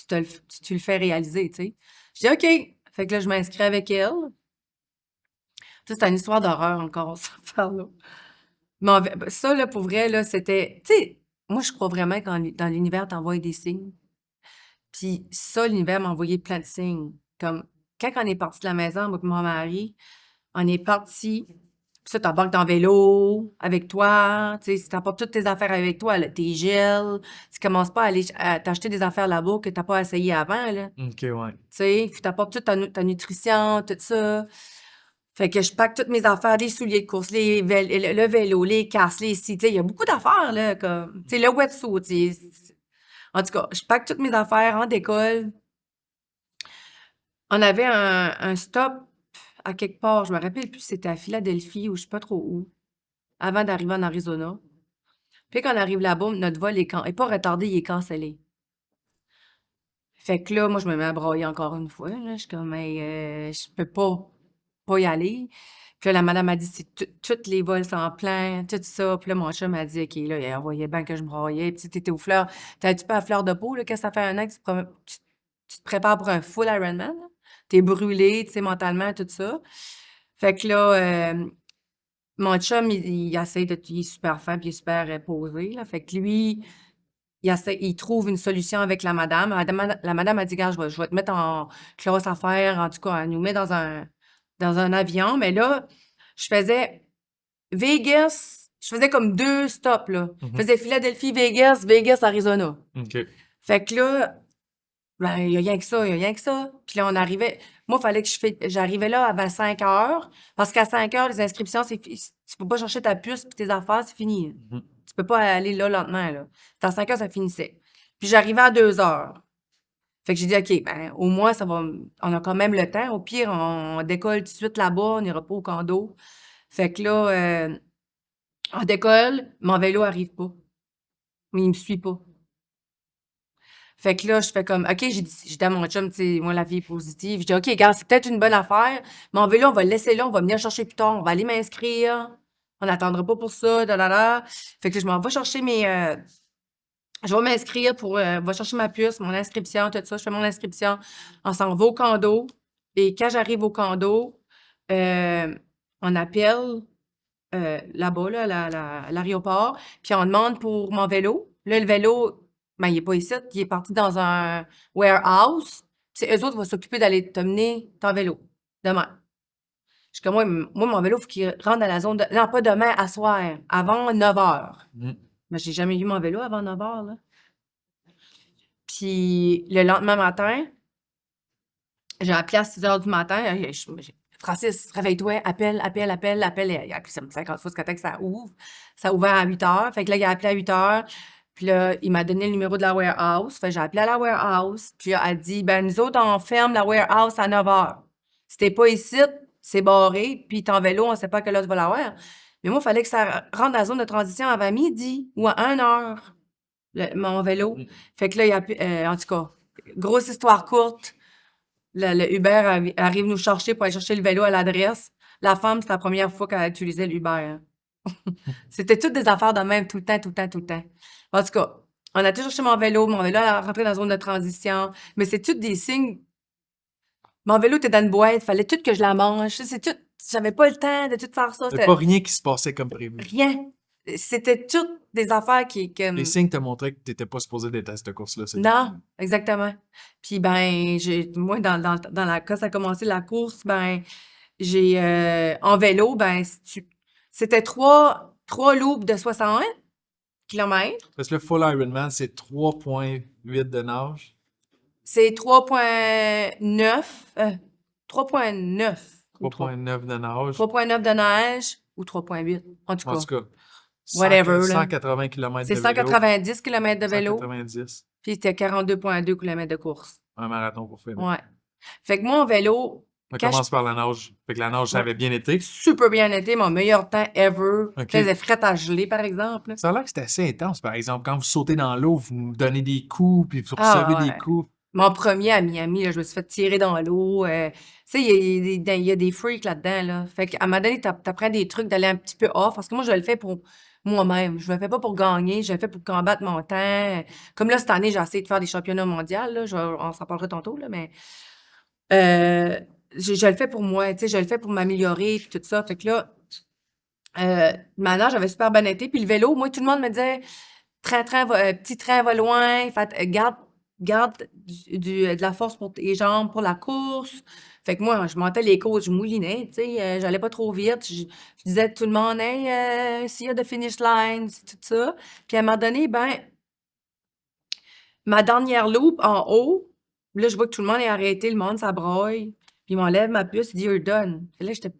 tu le fais réaliser, tu sais. Je dis: «OK». Fait que là, je m'inscris avec elle. Ça, c'est une histoire d'horreur encore, cette affaire-là. Mais ça, là, pour vrai, là, c'était. Tu sais, moi, je crois vraiment qu'en dans l'univers, t'envoies des signes. Puis ça, l'univers m'a envoyé plein de signes. Comme quand on est parti de la maison, moi et mon mari, on est parti. Puis ça, t'embarques dans le vélo avec toi. Tu sais, si t'apportes toutes tes affaires avec toi, là, tes gels, tu commences pas à t'acheter des affaires là-bas que t'as pas essayé avant, là. OK, ouais. Tu sais, puis t'apportes toute ta nutrition, tout ça. Fait que je pack toutes mes affaires, les souliers de course, le vélo, les casques, les ci, tu sais, il y a beaucoup d'affaires, là, comme, tu sais, le wetsuit, en tout cas, je pack toutes mes affaires, en décolle. On avait un stop à quelque part, je me rappelle plus si c'était à Philadelphie ou je sais pas trop où, avant d'arriver en Arizona. Puis quand on arrive là-bas, notre vol est pas retardé, il est cancellé. Fait que là, moi, je me mets à brailler encore une fois, là. Je suis comme: «Hey, je peux pas y aller». Puis là, la madame a dit: «C'est toutes les vols sont pleins», tout ça. Puis là, mon chum m'a dit: «OK», là, il voyait bien que je braillais. Puis tu sais, aux fleurs tu un petit peu à fleur de peau, là, quand ça fait un an que tu te prépares pour un full Ironman, là. Tu es brûlé, tu sais, mentalement, tout ça. Fait que là, mon chum, il essaie de il est super fin, puis il est super, posé, là. Fait que lui, il trouve une solution avec la madame a dit: «Regarde, je vais te mettre en classe affaires». En tout cas, elle nous met dans un avion, mais là, je faisais je faisais comme 2 stops, là. Je Mhm. faisais Philadelphie, Vegas, Vegas, Arizona. OK. Fait que là, ben, il y a rien que ça, il y a rien que ça. Puis là, moi, il fallait que j'arrivais là avant 5 heures, parce qu'à 5 heures, les inscriptions, tu peux pas chercher ta puce puis tes affaires, c'est fini. Mhm. Tu peux pas aller là lentement, là. C'est à 5 heures, ça finissait. Puis j'arrivais à 2 heures. Fait que j'ai dit: «OK, ben, au moins, on a quand même le temps. Au pire, on décolle tout de suite là-bas, on n'ira pas au condo». Fait que là, on décolle, mon vélo arrive pas. Mais il me suit pas. Fait que là, je fais comme, OK, j'ai dit à mon chum, tu sais, moi, la vie est positive. Je dis: «OK, regarde, c'est peut-être une bonne affaire. Mon vélo, on va le laisser là, on va venir le chercher plus tard, on va aller m'inscrire. On n'attendra pas pour ça, da, da, da». Fait que je m'en vais chercher Je vais m'inscrire va chercher ma puce, mon inscription, tout ça. Je fais mon inscription. On s'en va au condo. Et quand j'arrive au condo, on appelle là-bas, là, à l'aéroport, puis on demande pour mon vélo. Là, le vélo, ben, il est pas ici, il est parti dans un warehouse. C'est eux autres qui vont s'occuper d'aller te mener ton vélo demain. Je suis comme, moi, mon vélo, il faut qu'il rentre dans la zone de... Non, pas demain, à soir, avant 9 heures. Mais j'ai jamais eu mon vélo avant 9 heures, là. Puis le lendemain matin, j'ai appelé à 6 heures du matin. Francis, réveille-toi, appelle. Il a appelé ça 50 fois jusqu'à temps que ça ouvre. Ça a ouvert à 8 heures. Fait que là, il a appelé à 8 heures. Puis là, il m'a donné le numéro de la warehouse. Fait que j'ai appelé à la warehouse. Puis elle a dit, ben nous autres, on ferme la warehouse à 9 heures. Si t'es pas ici, c'est barré. Puis ton vélo, on sait pas à quelle heure tu vas l'avoir. Mais moi, il fallait que ça rentre dans la zone de transition avant midi ou à 1 heure, mon vélo. Fait que là, en tout cas, grosse histoire courte. Le Uber arrive nous chercher pour aller chercher le vélo à l'adresse. La femme, c'est la première fois qu'elle utilisait l'Uber. C'était toutes des affaires de même, tout le temps. En tout cas, on a été chercher mon vélo a rentré dans la zone de transition, mais c'est tous des signes. Mon vélo était dans une boîte, fallait tout que je la mange. C'est tout. J'avais pas le temps de tout faire ça. Il n'y a pas rien qui se passait comme prévu. Rien. C'était toutes des affaires qui. Les signes te montraient que tu n'étais pas supposé d'être à cette course-là. Non, exactement. Puis ben, moi, quand ça a commencé la course, ben, en vélo, ben, c'était trois loops de 61 km. Parce que le full Ironman, c'est 3,8 de nage. C'est 3,9. 3,9. 3,9 de nage. 3,9 de neige ou 3,8. En tout En cas, tout cas, whatever, là. 180 km de c'est vélo. 190 km de vélo. 190. Puis c'était 42,2 km de course. Un marathon pour finir. Ouais. Fait que moi, en vélo, On commence par la nage. Fait que la nage, ça avait bien été. super bien été, mon meilleur temps ever. OK. Faisait fret à geler, par exemple. Ça a l'air que c'est assez intense, par exemple. Quand vous sautez dans l'eau, vous nous donnez des coups, puis vous Ah, recevez ouais. des coups. Mon premier à Miami, là, je me suis fait tirer dans l'eau. Tu sais, il y a des freaks là-dedans, là. Fait qu'à un moment donné, t'apprends des trucs d'aller un petit peu off. Parce que moi, je le fais pour moi-même. Je le fais pas pour gagner. Je le fais pour combattre mon temps. Comme là, cette année, j'ai essayé de faire des championnats mondiaux, là. On s'en parlera tantôt, là, mais... je le fais pour moi, tu sais, je le fais pour m'améliorer, puis tout ça. Fait que là, ma nage avait super bien été. Puis le vélo, moi, tout le monde me disait, petit train va loin, garde de la force pour tes jambes, pour la course. Fait que moi, je montais les côtes, je moulinais, tu sais, j'allais pas trop vite. Je disais à tout le monde, hey, s'il y a de finish line, c'est tout ça. Puis à un moment donné, ben, ma dernière loop en haut, là, je vois que tout le monde est arrêté, le monde, ça broye. Puis il m'enlève ma puce, il dit, You're done. Et là, j'étais,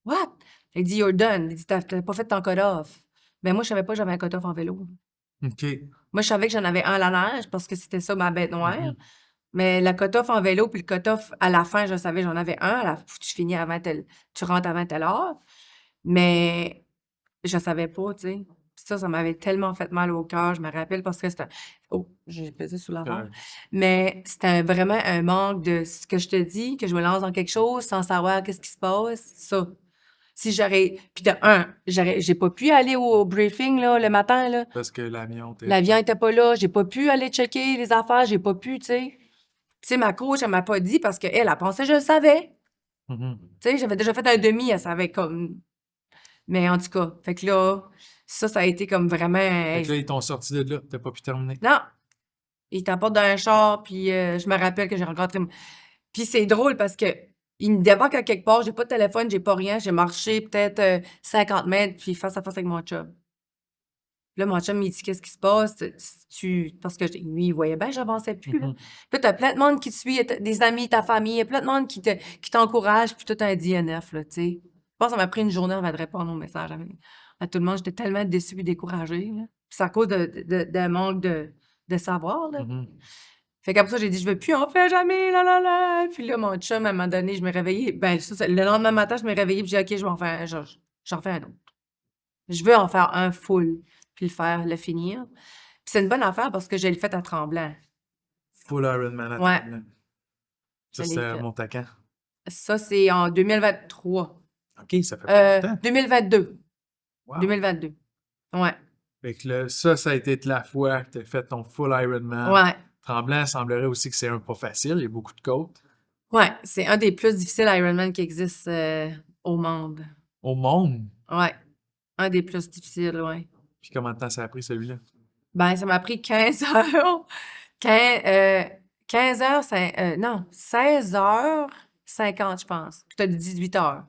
What? Il dit, You're done. Il dit, T'as pas fait ton cut-off. Ben, moi, je savais pas que j'avais un cut-off en vélo. OK. Moi, je savais que j'en avais un à la neige parce que c'était ça ma bête noire. Mhm. Mais le cut-off en vélo, puis le cut-off à la fin, je savais, j'en avais un. Tu finis tu rentres avant telle heure. Mais je savais pas, tu sais. Puis ça m'avait tellement fait mal au cœur, je me rappelle, parce que c'était... Oh, j'ai pesé sur la Correct. barre. Mais c'était vraiment un manque de ce que je te dis, que je me lance dans quelque chose sans savoir qu'est-ce qui se passe, ça. Si j'aurais... Puis de un, j'ai pas pu aller au briefing, là, le matin, là. Parce que l'avion était... L'avion était pas là, j'ai pas pu aller checker les affaires, j'ai pas pu, tu sais. Tu sais, ma coach, elle m'a pas dit parce qu'elle, elle pensait que je le savais. Mhm. Tu sais, j'avais déjà fait un demi, elle savait comme... Mais en tout cas, fait que là, ça a été comme vraiment... Fait que là, ils t'ont sorti de là. T'as pas pu terminer. Non! Il t'apporte dans un char, puis je me rappelle que j'ai rencontré... Puis c'est drôle parce que il me débarque à quelque part, j'ai pas de téléphone, j'ai pas rien, j'ai marché peut-être 50 mètres, puis face à face avec mon chum. Là, mon chum, il dit, qu'est-ce qui se passe? Parce que lui, il voyait bien, j'avançais plus, là. Mhm. Puis t'as plein de monde qui te suit, des amis, ta famille, il y a plein de monde qui t'encourage, puis tout un DNF, là, tu sais. Je pense que ça m'a pris une journée avant de répondre aux messages à tout le monde. J'étais tellement déçue et découragée, là. Puis c'est à cause d'un manque de savoir, là. Mhm. Fait qu'après ça, j'ai dit, je veux plus en faire jamais, là, là, là. Puis là, mon chum, à un moment donné, je me réveillais. Ben, le lendemain matin, je me réveillais, puis j'ai dit, OK, je vais en faire j'en fais un autre. Je veux en faire un full, puis le finir. Puis c'est une bonne affaire parce que j'ai le fait à Tremblant. Full Ironman à Ouais. Tremblant. Je Ça, l'ai c'est fait. mon quand? Ça, c'est en 2023. OK, ça fait pas longtemps. 2022. Wow. 2022. Ouais. Fait que là, ça a été de la fois que tu as fait ton full Ironman. Ouais. Tremblant, semblerait aussi que c'est un pas facile. Il y a beaucoup de côtes. Ouais, c'est un des plus difficiles Ironman qui existe au monde. Au monde. Ouais, un des plus difficiles, ouais. Puis comment de temps ça a pris celui-là? Ben, ça m'a pris 15 heures. 15 heures, non, 16h50, je pense. Puis t'as 18 heures.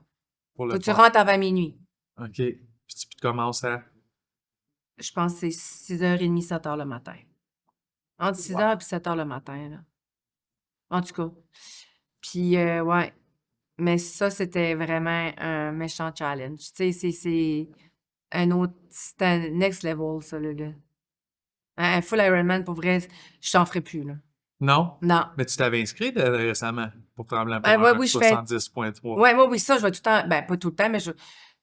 Pour Faut le que tu faire. rentres avant minuit. OK. Puis tu commences à. Je pense que c'est 6h30, 7h le matin. Entre 6h et 7h le matin, là. En tout cas. Puis, ouais. Mais ça, c'était vraiment un méchant challenge. Tu sais, c'est un autre... C'est un next level, ça, là. Un full Ironman, pour vrai, je t'en ferai plus, là. Non? Non. Mais tu t'avais inscrit récemment pour Tremblant pour Ben, ouais, un oui, je fais... 70.3. Ouais, moi, oui, ça, je vais tout le temps... Ben, pas tout le temps, mais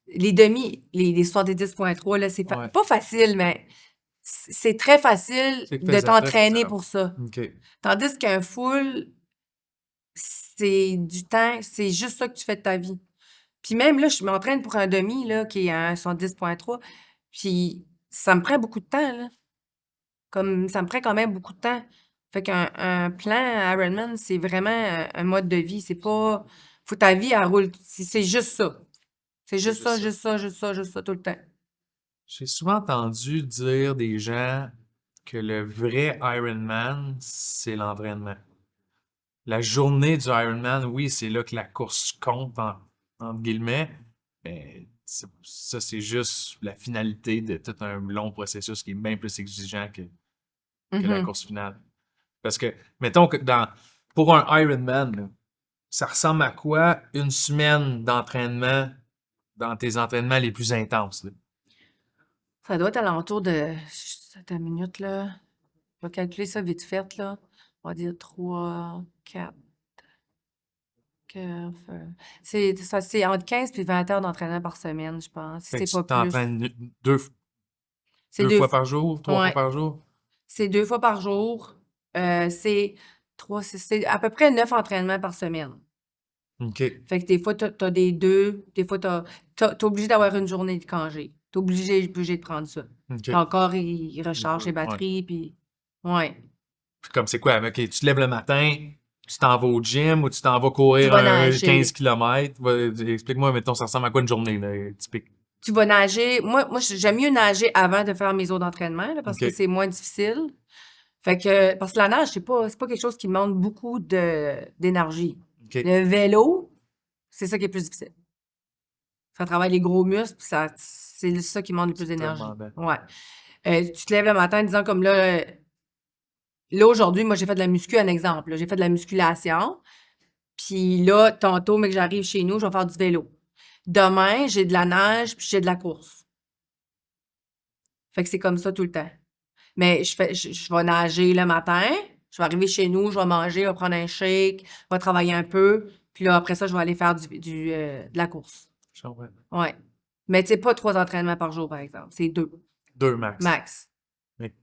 les les 70.3, là, c'est Ouais. pas facile, mais c'est très facile C'est de faisable, très t'entraîner faisable. pour ça. OK. Tandis qu'un full, c'est du temps, c'est juste ça que tu fais de ta vie. Puis même là, je m'entraîne pour un demi, là, qui est un 70.3, puis ça me prend beaucoup de temps, là. Comme ça me prend quand même beaucoup de temps. Fait qu'un plan Ironman, c'est vraiment un mode de vie. C'est pas... Faut ta vie, elle roule. C'est juste ça. C'est juste ça, juste ça, juste ça, juste ça, tout le temps. J'ai souvent entendu dire des gens que le vrai Ironman, c'est l'entraînement. La journée du Ironman, oui, c'est là que la course compte, entre guillemets, mais ça, c'est juste la finalité de tout un long processus qui est bien plus exigeant que la Mhm. course finale. Parce que, mettons que pour un Ironman, là, ça ressemble à quoi une semaine d'entraînement dans tes entraînements les plus intenses, là? Ça doit être alentour de... Attends une minute, là. Je vais calculer ça vite fait, là. On va dire 3, 4... C'est entre 15 puis 20 heures d'entraînement par semaine, je pense, si Fait que c'est tu pas plus. t'entraînes deux, C'est deux deux fois fois. par jour, 3 fois Ouais, par jour? c'est 2 fois par jour. C'est c'est à peu près 9 entraînements par semaine. OK. Fait que des fois, t'as des 2, des fois, t'es obligé d'avoir une journée de congé. T'es obligé de prendre ça. OK. Ton corps, il recharge ses Ouais. batteries, puis ouais. Puis comme c'est quoi? OK, tu te lèves le matin, tu t'en vas au gym ou tu t'en vas Tu courir vas un 15 nager. km? Explique-moi, mettons, ça ressemble à quoi une journée là, typique? Tu vas nager. Moi, j'aime mieux nager avant de faire mes eaux d'entraînement, là, parce que OK. c'est moins difficile. Fait que, parce que la nage, c'est pas quelque chose qui demande beaucoup d'énergie. OK. Le vélo, c'est ça qui est plus difficile. Ça travaille les gros muscles, puis c'est ça qui demande le plus C'est très d'énergie. demandant. Ouais. Tu te lèves le matin en disant comme là, aujourd'hui, moi, j'ai fait de la muscu, un exemple, là. J'ai fait de la musculation. Puis là, tantôt, mais que j'arrive chez nous, je vais faire du vélo. Demain, j'ai de la nage, puis j'ai de la course. Fait que c'est comme ça tout le temps. Mais je vais nager le matin, je vais arriver chez nous, je vais manger, je vais prendre un shake, je vais travailler un peu, puis là, après ça, je vais aller faire de la course. Je comprends. Ouais. Mais tu sais, pas 3 entraînements par jour, par exemple. C'est 2, 2 max. max. Mais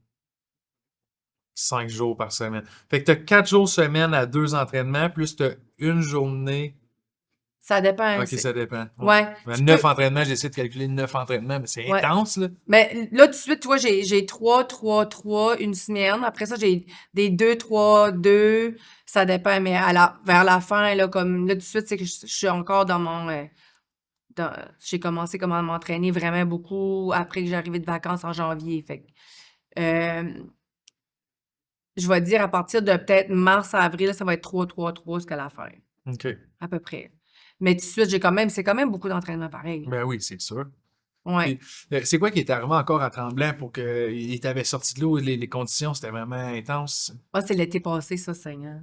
5 jours par semaine. Fait que tu as 4 jours semaine à 2 entraînements, plus tu as une journée. Ça dépend. OK, ça dépend. Ouais. Ben, Tu 9 peux... entraînements, j'essaie de calculer 9 entraînements, mais c'est Ouais. intense, là. Mais là, tout de suite, tu vois, j'ai 3, 3, 3, une semaine. Après ça, j'ai des 2, 3, 2. Ça dépend. Mais vers la fin, là, comme là, tout de suite, c'est que je suis encore dans mon... j'ai commencé comme à m'entraîner vraiment beaucoup après que j'arrivais de vacances en janvier. Fait que, je vais dire à partir de peut-être mars, avril, ça va être 3, 3, 3 jusqu'à la fin, OK. à peu près. Mais tout de suite, c'est quand même beaucoup d'entraînement pareil. Ben oui, c'est sûr. Ouais. Puis, c'est quoi qui est arrivé encore à Tremblant pour qu'il t'avait sorti de l'eau? Les conditions, c'était vraiment intense. Ah, c'est l'été passé, ça, Seigneur.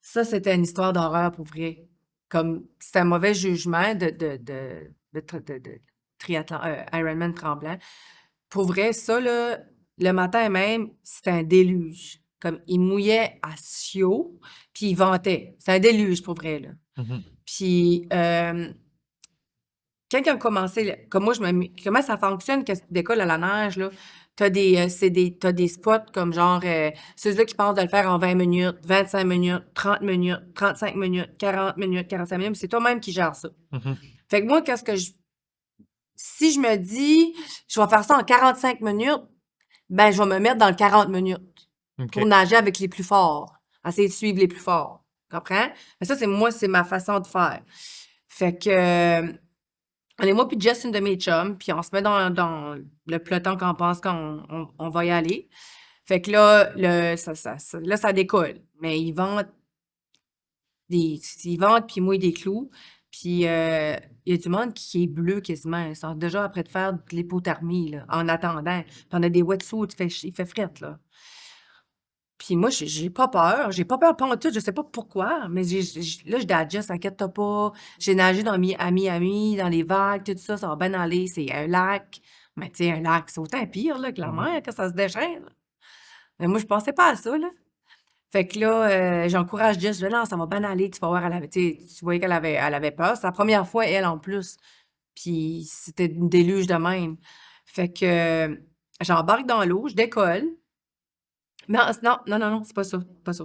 Ça, c'était une histoire d'horreur pour vrai. Comme, c'était un mauvais jugement de triathlon, Ironman Tremblant. Pour vrai, ça, là, le matin même, c'était un déluge. Comme, il mouillait à Sio, puis il ventait. C'est un déluge, pour vrai, là. Mhm. Puis, quand ils ont commencé, comme moi, comment ça fonctionne quand tu décolles à la neige, là? T'as des spots comme genre, ceux-là qui pensent de le faire en 20 minutes, 25 minutes, 30 minutes, 35 minutes, 40 minutes, 45 minutes, c'est toi-même qui gères ça. Mhm. Fait que moi, si je me dis, je vais faire ça en 45 minutes, ben, je vais me mettre dans le 40 minutes pour OK. nager avec les plus forts, essayer de suivre les plus forts. Comprends? Mais ça, c'est ma façon de faire. Fait que, on est moi puis Jess, une de mes chums, puis on se met dans le peloton qu'on pense qu'on va y aller. Fait que là, là, ça décolle. Mais ils vendent puis ils mouillent des clous. Puis il y a du monde qui est bleu quasiment. Ils sont déjà après de faire de l'hypothermie, là, en attendant. Puis on a des wetsuits, il fait fret, là. Puis moi, j'ai pas peur. J'ai pas peur pantoute, je sais pas pourquoi, mais là, je dis à Jess: «Inquiète-toi pas, j'ai nagé à Miami, dans les vagues, tout ça, ça va bien aller, c'est un lac». Mais tu sais, un lac, c'est autant pire, là, que la Mhm. mer quand ça se déchaîne, là. Mais moi, je pensais pas à ça, là. Fait que là, j'encourage Jess, je dis: «Non, ça va bien aller, tu vas voir». Tu sais, tu voyais qu'elle avait peur. C'est la première fois, elle, en plus. Puis c'était une déluge de même. Fait que j'embarque dans l'eau, je décolle. Non, non, non, non, non, c'est pas ça, pas ça.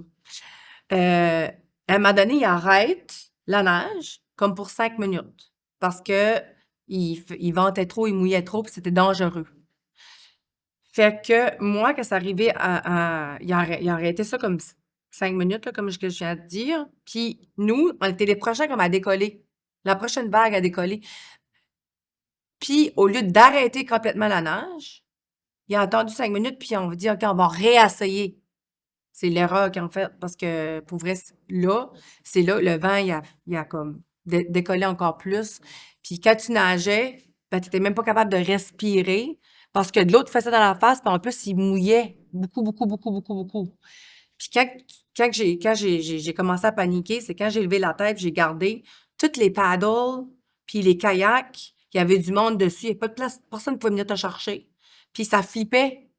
À un moment donné, il arrête la nage comme pour 5 minutes parce qu'il ventait trop, il mouillait trop, puis c'était dangereux. Fait que moi, quand c'est arrivé il a arrêté ça comme 5 minutes, là, comme que je viens de dire. Puis nous, on était les prochains comme à décoller. La prochaine vague à décoller. Puis au lieu d'arrêter complètement la nage, il a attendu 5 minutes, puis on va dire: «OK, on va réessayer». C'est l'erreur qu'ils ont faite parce que pour vrai, c'est là, le vent, il a comme décollé encore plus. Puis quand tu nageais, ben, tu étais même pas capable de respirer parce que de l'eau te faisait dans la face, puis en plus, il mouillait beaucoup, beaucoup, beaucoup, beaucoup, beaucoup. Puis quand j'ai commencé à paniquer, c'est quand j'ai levé la tête, puis j'ai gardé toutes les paddles, puis les kayaks, il y avait du monde dessus, il y avait pas de place, personne ne pouvait venir te chercher. Puis ça flippait.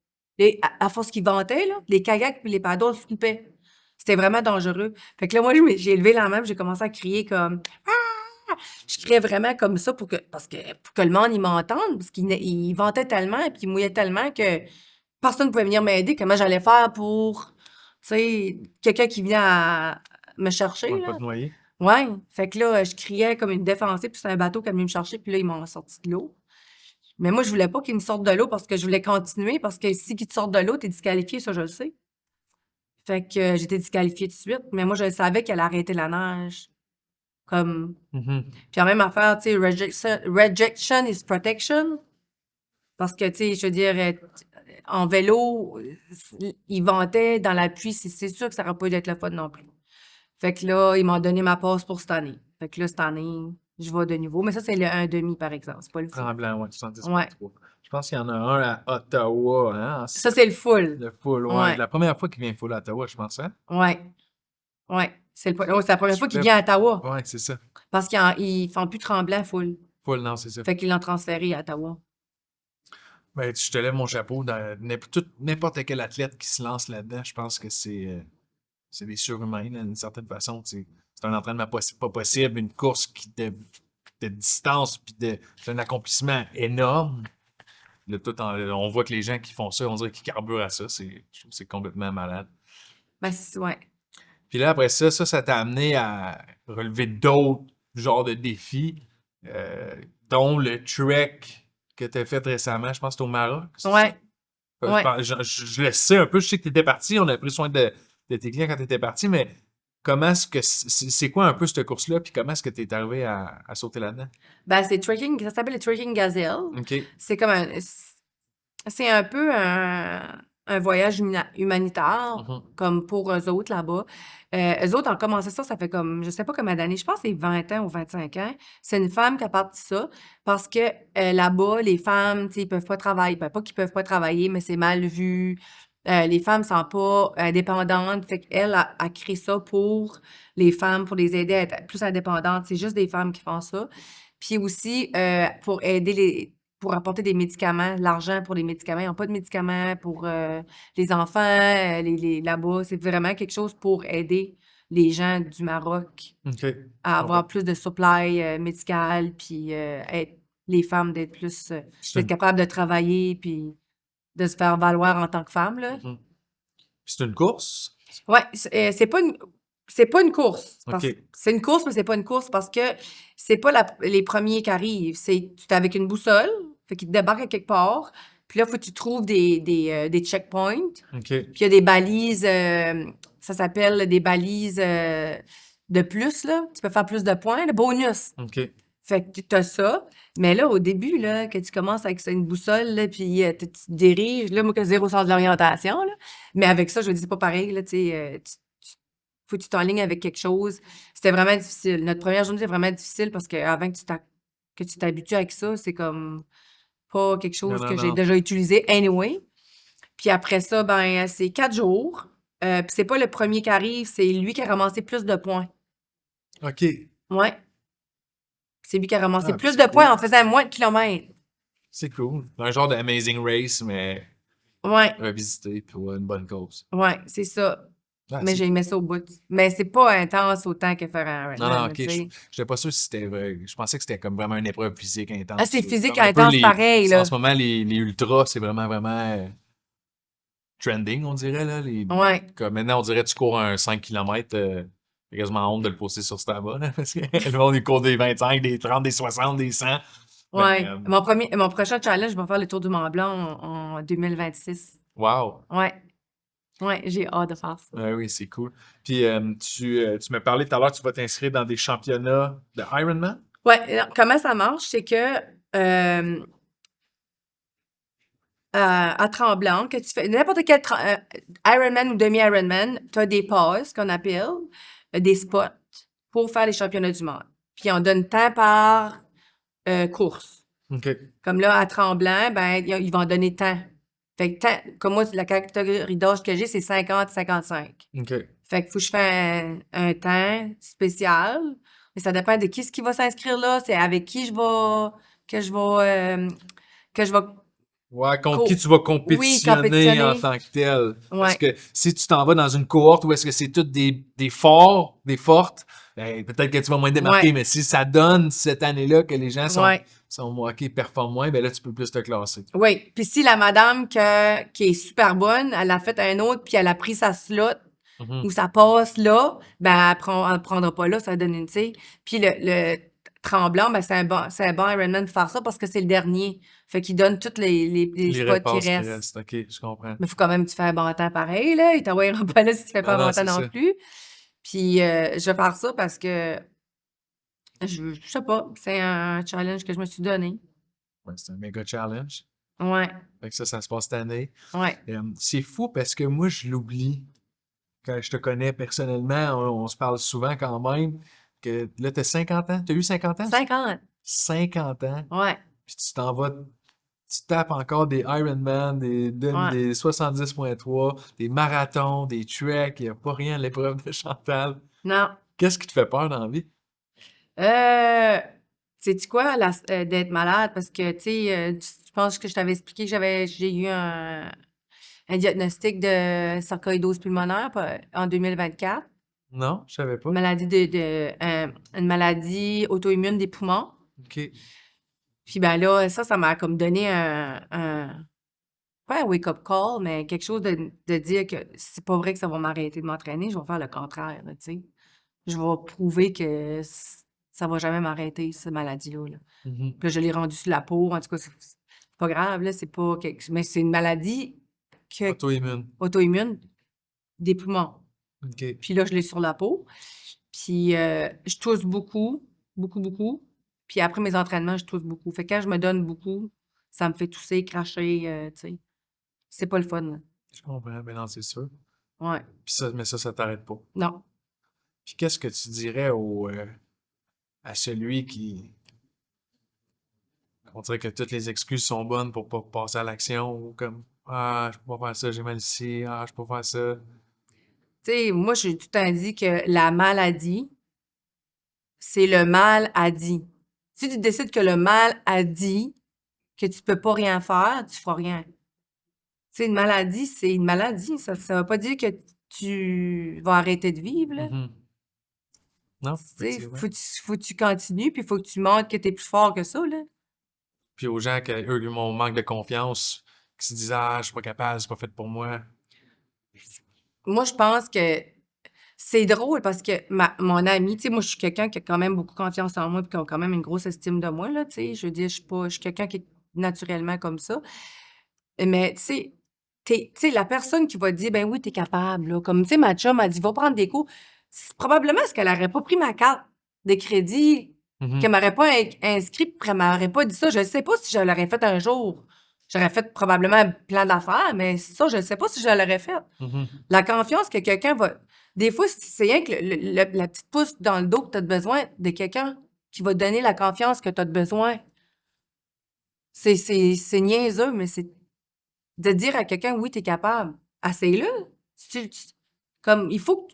À force qu'ils vantaient, là, les kayaks puis les paddles flippaient. C'était vraiment dangereux. Fait que là, moi, j'ai levé la main, puis j'ai commencé à crier comme «Ah!» Je criais vraiment comme ça pour que le monde, il m'entende, parce qu'il ventait tellement, puis il mouillait tellement que personne ne pouvait venir m'aider. Comment j'allais faire pour, tu sais, quelqu'un qui venait me chercher, Pour pas là? te noyer. Ouais. Fait que là, je criais comme une défoncée, puis c'est un bateau qui est venu me chercher, puis là, ils m'ont sorti de l'eau. Mais moi, je voulais pas qu'ils me sortent de l'eau parce que je voulais continuer, parce que si qu'ils te sortent de l'eau, t'es disqualifié, ça, je le sais. Fait que j'étais disqualifiée tout de suite, mais moi, je savais qu'elle arrêtait la nage. Comme. Mhm. Puis en même affaire, tu sais, rejection is protection. Parce que, tu sais, je veux dire, en vélo, il ventait dans la pluie, c'est sûr que ça aurait pas dû être le fun non plus. Fait que là, ils m'ont donné ma passe pour cette année. Fait que là, cette année, je vais de nouveau. Mais ça, c'est le 1,5 par exemple. C'est pas le full. Tremblant, ouais, 70 Ouais. 3. Je pense qu'il y en a un à Ottawa, hein, Ça, c'est le full. le full, ouais. Ouais. La première fois qu'il vient full à Ottawa, je pense, hein? Ouais. Ouais. C'est la première fois qu'il Super. vient à Ottawa. Ouais, c'est ça. Parce qu'ils font plus Tremblant full. Full, non, c'est ça. Fait qu'ils l'ont transféré à Ottawa. Ben, je te lève mon chapeau. N'importe quel athlète qui se lance là-dedans, je pense que c'est des surhumains, d'une certaine façon. C'est un entraînement pas possible, une course de distance, puis c'est un accomplissement énorme. On voit que les gens qui font ça, on dirait qu'ils carburent à ça. Je trouve que c'est complètement malade. Ben, ouais. Puis là, après ça t'a amené à relever d'autres genres de défis, euh, dont le trek que tu as fait récemment, je pense que c'était au Maroc, c'est ça? Ouais. Ouais. Je le sais un peu, je sais que tu étais parti, on a pris soin de tes clients quand tu étais parti, mais comment est-ce que c'est quoi un peu cette course-là, puis comment est-ce que tu es arrivé à sauter là-dedans? Ben, ça s'appelle le Trekking Gazelle. OK. C'est comme c'est un peu un voyage humanitaire, Mhm. comme pour eux autres là-bas. Eux autres ont commencé ça fait comme, je sais pas combien d'années, je pense que c'est 20 ans ou 25 ans. C'est une femme qui a parti ça parce que là-bas, les femmes, tu sais, ils peuvent pas travailler. Ben, pas qu'ils peuvent pas travailler, mais c'est mal vu. Les femmes sont pas indépendantes. Fait qu'elle a créé ça pour les femmes, pour les aider à être plus indépendantes. C'est juste des femmes qui font ça. Puis aussi, pour aider pour apporter des médicaments, l'argent pour les médicaments. Ils n'ont pas de médicaments pour les enfants, là-bas. C'est vraiment quelque chose pour aider les gens du Maroc OK. à Je comprends. avoir plus de supply médicale, puis les femmes d'être capables de travailler, puis de se faire valoir en tant que femme, là. Mhm. Puis c'est une course? Ouais, c'est pas une course. OK. C'est une course, mais c'est pas une course parce que c'est pas les premiers qui arrivent. Tu es avec une boussole, fait qu'ils te débarquent à quelque part, Puis là, faut que tu trouves des checkpoints. OK. Puis il y a des balises, ça s'appelle des balises de plus, là. Tu peux faire plus de points, le bonus. OK. Fait que tu as ça. Mais là, au début, là, que tu commences avec ça, une boussole, là, puis tu te diriges, là, moi, que zéro sens de l'orientation, là. Mais avec ça, je veux dire, c'est pas pareil, là, tu sais. Faut que tu t'enlignes avec quelque chose. C'était vraiment difficile. Notre première journée, c'était vraiment difficile parce qu'avant que tu t'habitues avec ça, c'est comme pas quelque Non, chose non, que j'ai non. déjà utilisé anyway. Puis après ça, ben, c'est 4 jours. Puis c'est pas le premier qui arrive, c'est lui qui a ramassé plus de points. OK. Ouais. C'est lui qui a ramassé Ah, plus c'est de points cool. en faisant moins de kilomètres. C'est cool. Un genre d'Amazing Race, mais Ouais, revisité pour une bonne cause. ouais, c'est ça. Ah, Mais c'est j'ai aimé ça au bout. Mais c'est pas intense autant que faire un Non, non, Ironman, OK. tu sais. J'étais pas sûr si c'était vrai. Je pensais que c'était comme vraiment une épreuve physique Ah, intense. c'est physique Comme un peu intense pareil, En là. ce moment, les ultras, c'est vraiment, vraiment trending, on dirait, là. Ouais, Comme maintenant, on dirait que tu cours un 5 km, j'ai quasiment honte de le poster sur Strava, là, parce que le monde, il court des 25, des 30, des 60, des 100. Mais, ouais. Mon prochain challenge, je vais faire le Tour du Mont-Blanc en 2026. wow! Ouais, ouais, j'ai hâte de faire ça. Ouais, oui, c'est cool. Puis, tu m'as parlé tout à l'heure, tu vas t'inscrire dans des championnats de Ironman? Ouais, comment ça marche, c'est que à Tremblant, que tu fais n'importe quel Ironman ou demi-Ironman, tu as des passes qu'on appelle, des spots pour faire les championnats du monde. Puis on donne temps par course. OK. Comme là, à Tremblant, ben, ils vont donner temps. Fait que comme moi, la catégorie d'âge que j'ai, c'est 50-55. OK. Fait que faut que je fasse un temps spécial. Mais ça dépend de qui ce qui va s'inscrire là. C'est avec qui que je vais, que je vais, Ouais, contre qui co- tu vas oui, compétitionner en compétitionner. tant que tel. Parce Ouais. que si tu t'en vas dans une cohorte où est-ce que c'est toutes des forts, des fortes, ben, peut-être que tu vas moins te démarquer, Ouais. mais si ça donne cette année-là que les gens Ouais. OK, performent moins, ben là, tu peux plus te classer. Oui. Puis si la madame qui est super bonne, elle a fait un autre, puis elle a pris sa slot Mhm. ou sa passe là, ben elle prendra pas là, ça donne une, tu sais. Puis le Tremblant, ben c'est un bon Ironman pour faire ça parce que c'est le dernier. Fait qu'il donne tous les Les spots qui repasses qui restent. restent. OK, je comprends. Mais faut quand même que tu fais un bon temps pareil, là. Il t'envoyera pas là si tu fais pas Non, un non, bon temps c'est non ça. plus. Puis je vais faire ça parce que je sais pas, c'est un challenge que je me suis donné. Ouais, c'est un méga challenge. Ouais, Fait que ça se passe cette année. ouais. C'est fou parce que moi, je l'oublie. Quand je te connais personnellement, on se parle souvent quand même. Que là, t'as 50 ans. T'as eu 50 ans? 50. 50 ans. Ouais, Puis tu t'en vas, tu tapes encore des Ironman, ouais. des 70.3, des marathons, des treks, il n'y a pas rien à l'épreuve de Chantal. Non. Qu'est-ce qui te fait peur dans la vie? Euh, Sais-tu quoi, d'être malade? Parce que, tu sais, je pense que je t'avais expliqué que j'ai eu un diagnostic de sarcoïdose pulmonaire en 2024. Non, je savais pas. Maladie une maladie auto-immune des poumons. OK. Puis ben là, ça m'a comme donné pas un wake-up call, mais quelque chose de dire que c'est pas vrai que ça va m'arrêter de m'entraîner, je vais faire le contraire, là, tu sais. Je vais prouver que ça va jamais m'arrêter, cette maladie-là, là. Mhm. Puis là, je l'ai rendu sur la peau, en tout cas, c'est pas grave, là, c'est pas quelque mais c'est une maladie Auto-immune. auto-immune des poumons. OK. Puis là, je l'ai sur la peau. Puis je tousse beaucoup, beaucoup, beaucoup. Puis après mes entraînements, je tousse beaucoup. Fait que quand je me donne beaucoup, ça me fait tousser, cracher, tu sais. C'est pas le fun, là. Je comprends, mais non, c'est sûr. Ouais. Puis mais ça t'arrête pas. Non. Puis qu'est-ce que tu dirais à celui qui, on dirait que toutes les excuses sont bonnes pour pas passer à l'action, ou comme, ah, je peux pas faire ça, j'ai mal ici, ah, je peux pas faire ça. Tu sais, moi, j'ai tout le temps dit que la maladie, c'est le mal à dit. Si tu décides que le mal a dit que tu peux pas rien faire, tu feras rien. Tu sais, une maladie, c'est une maladie. Ça veut pas dire que tu vas arrêter de vivre, là. Mhm. Non, Tu sais, effectivement. faut que tu continues, puis faut que tu montres que tu es plus fort que ça, là. Puis aux gens qui, eux, ont manque de confiance, qui se disent, ah, je suis pas capable, c'est pas fait pour moi. Moi, je pense que c'est drôle parce que mon ami, tu sais, moi, je suis quelqu'un qui a quand même beaucoup confiance en moi puis qui a quand même une grosse estime de moi, là, tu sais. Je veux dire, je suis quelqu'un qui est naturellement comme ça. Mais tu sais, la personne qui va dire: «Ben oui, t'es capable», là, comme, tu sais, ma chum, elle dit: «Va prendre des cours». C'est probablement parce qu'elle aurait pas pris ma carte de crédit, Mhm. qu'elle m'aurait pas inscrit, puis qu'elle m'aurait pas dit ça. Je sais pas si je l'aurais fait un jour. J'aurais fait probablement plein d'affaires, mais ça, je sais pas si je l'aurais fait. Mhm. La confiance que quelqu'un va des fois, c'est rien que la petite pouce dans le dos que tu as besoin de quelqu'un qui va te donner la confiance que tu as besoin. C'est niaiseux, mais c'est de dire à quelqu'un: «Oui, tu es capable». Essaye-le. Comme il faut que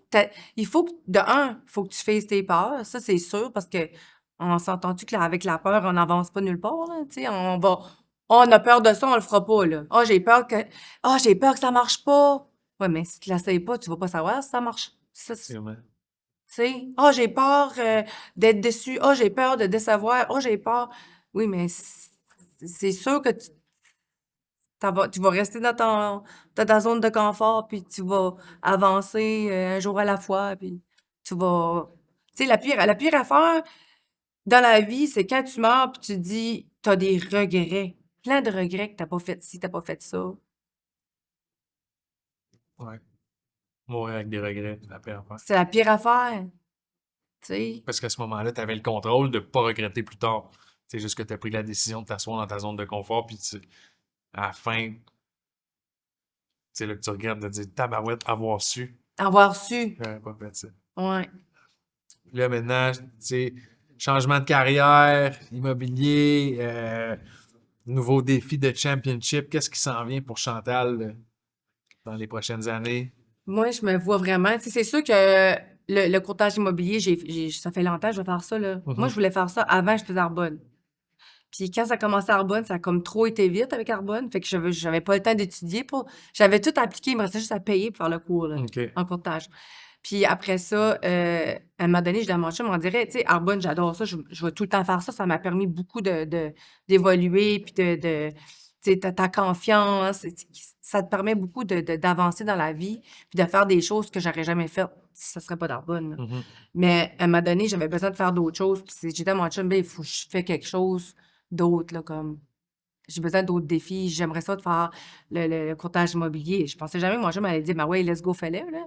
de un, il faut que tu fasses tes peurs, ça, c'est sûr, parce qu'on s'entend-tu qu'avec la peur, on n'avance pas nulle part, là? Tu sais, on a peur de ça, on le fera pas, là. J'ai peur que ça marche pas». Ouais, mais si tu l'essayes pas, tu vas pas savoir si ça marche. Ça, C'est vrai. tu sais? J'ai peur, d'être déçu. J'ai peur de décevoir. J'ai peur. Oui, mais c'est sûr que tu vas rester dans ta zone de confort, puis tu vas avancer, un jour à la fois, puis tu vas tu sais, la pire affaire dans la vie, c'est quand tu meurs, puis tu dis: «Tu as des regrets». Plein de regrets que tu pas fait ci, tu pas fait ça. Ouais. Mourir avec des regrets, c'est la pire affaire. C'est la pire affaire, tu sais? Parce qu'à ce moment-là, tu avais le contrôle de pas regretter plus tard. C'est juste que tu as pris la décision de t'asseoir dans ta zone de confort, puis à la fin, c'est là que tu regrettes de dire tabarouette, avoir su, Avoir su. j'aurais pas fait ça. Ouais. Là, maintenant, tu sais, changement de carrière, immobilier, nouveau défi de championship. Qu'est-ce qui s'en vient pour Chantal dans les prochaines années? Moi, je me vois vraiment tu sais, c'est sûr que le courtage immobilier, ça fait longtemps que je veux faire ça, là. Moi, je Mhm. voulais faire ça avant, je faisais Arbonne. Puis quand ça a commencé à Arbonne, ça a comme trop été vite avec Arbonne, fait que j'avais pas le temps d'étudier pour j'avais tout appliqué, il me restait juste à payer pour faire le cours, là, OK. en courtage. Puis après ça, à un moment donné, je dis à mon chum, on dirait, tu sais, Arbonne, j'adore ça, je vais tout le temps faire ça. Ça m'a permis beaucoup d'évoluer, puis tu sais, ta confiance, ça te permet beaucoup d'avancer dans la vie, puis de faire des choses que j'aurais jamais faites si ça serait pas d'Arbonne, là. Mhm. Mais à un moment donné, j'avais besoin de faire d'autres choses, puis j'ai dit à mon chum: «Ben, il faut que je fais quelque chose d'autre, là, comme j'ai besoin d'autres défis, j'aimerais ça de faire le courtage immobilier». Je pensais jamais que mon chum allait dire: «Ben ouais, let's go, fais-le, là».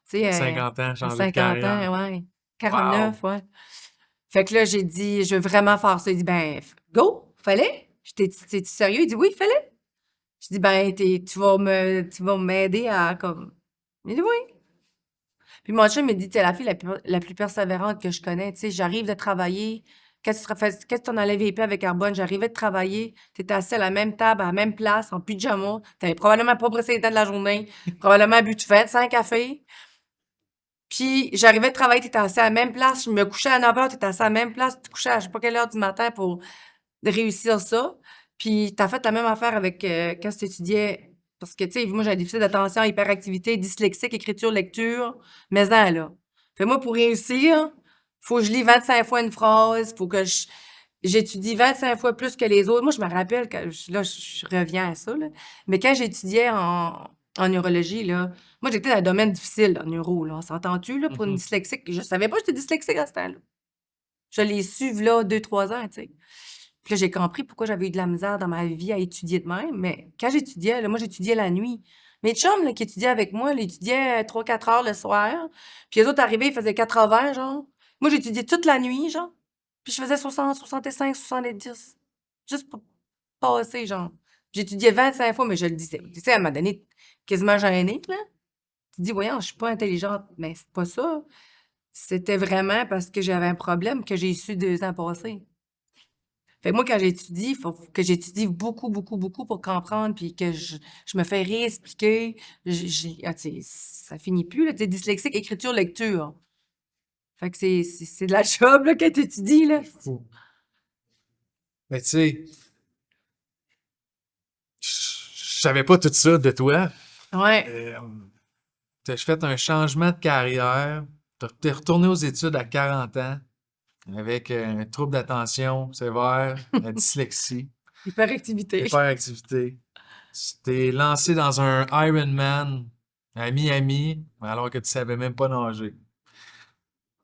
Tu sais, 50 ans, à changer de 50 carrière. ans, ouais, Wow! 49, ouais. Fait que là, j'ai dit: «Je veux vraiment faire ça». Il dit: «Ben, go, fais-le». J'étais: «Tu sérieux?» Il dit: «Oui, fais-le». Je dis: «Ben, tu vas m'aider à comme». Il dit: «Oui». Puis mon chum me dit: «Tu es la fille la plus persévérante que je connais, tu sais, j'arrive de travailler, quand tu t'en allais VP avec Arbonne, j'arrivais de travailler, tu étais assis à la même table, à la même place, en pyjama, tu avais probablement pas brossé les dents de la journée, probablement bu 25 cafés, puis j'arrivais de travailler, tu étais assis à la même place, je me couchais à 9h, tu étais assis à la même place, tu te couchais à je sais pas quelle heure du matin pour réussir ça, puis tu as fait la même affaire avec, quand tu étudiais». Parce que, tu sais, moi, j'ai un déficit d'attention, hyperactivité, dyslexique, écriture, lecture, mais-en, là. Fait moi, pour réussir, faut que je lis 25 fois une phrase, faut que j'étudie 25 fois plus que les autres. Moi, je me rappelle que là, je reviens à ça, là, mais quand j'étudiais en neurologie, là, moi, j'étais dans un domaine difficile, en neuro, là. On s'entend-tu, là, pour une Mhm. dyslexique? Je savais pas que j'étais dyslexique à ce temps-là. Je l'ai su, v'là 2-3 ans, tu sais. Puis là, j'ai compris pourquoi j'avais eu de la misère dans ma vie à étudier de même, mais quand j'étudiais, là, moi, j'étudiais la nuit. Mes chums, là, qui étudiaient avec moi, là, ils étudiaient 3-4 heures le soir, puis les autres arrivaient, ils faisaient 80, genre. Moi, j'étudiais toute la nuit, genre, puis je faisais 60, 65, 70, juste pour passer, genre. J'étudiais 25 fois, mais je le disais. Tu sais, elle m'a donné quasiment gênée, là. Tu dis: «Voyons, je suis pas intelligente», mais c'est pas ça. C'était vraiment parce que j'avais un problème que j'ai su 2 ans passés. Fait que moi, quand j'étudie, il faut que j'étudie beaucoup, beaucoup, beaucoup pour comprendre, puis que je me fais réexpliquer. Tu sais, ça finit plus, là, tu sais, dyslexique, écriture, lecture. Fait que c'est de la job, là, quand tu étudies, là. C'est fou. Mais tu sais, je savais pas tout ça de toi. Ouais. Euh, T'as fait un changement de carrière. T'es retourné aux études à 40 ans avec un trouble d'attention sévère, la dyslexie, Hyperactivité. hyperactivité. Tu t'es lancé dans un Ironman à Miami alors que tu savais même pas nager.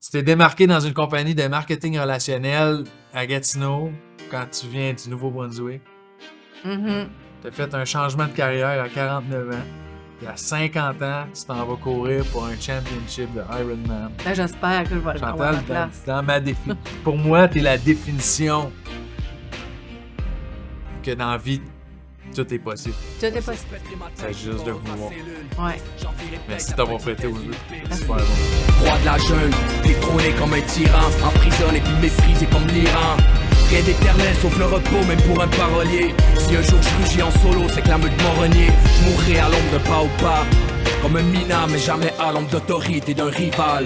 Tu t'es démarqué dans une compagnie de marketing relationnel à Gatineau quand tu viens du Nouveau-Brunswick. Mhm. t'as fait un changement de carrière à 49 ans. Puis à 50 ans, tu t'en vas courir pour un championship de Ironman. Là, j'espère que je vais le avoir à la Chantal, place. dans ma définition. Pour moi, t'es la définition que dans la vie, tout est possible. Tout est possible. C'est juste de vouloir. Ouais. Merci d'avoir prêté au jeu. Super bon. Roi de la jungle, détrôné comme un tyran, emprisonné puis méprisé comme l'Iran. Rien d'éternel sauf le repos même pour un parolier. Si un jour je rugis en solo, c'est que la meute m'a renié. Je mourrai à l'ombre d'un pas au pas, comme un minard mais jamais à l'ombre d'autorité d'un rival.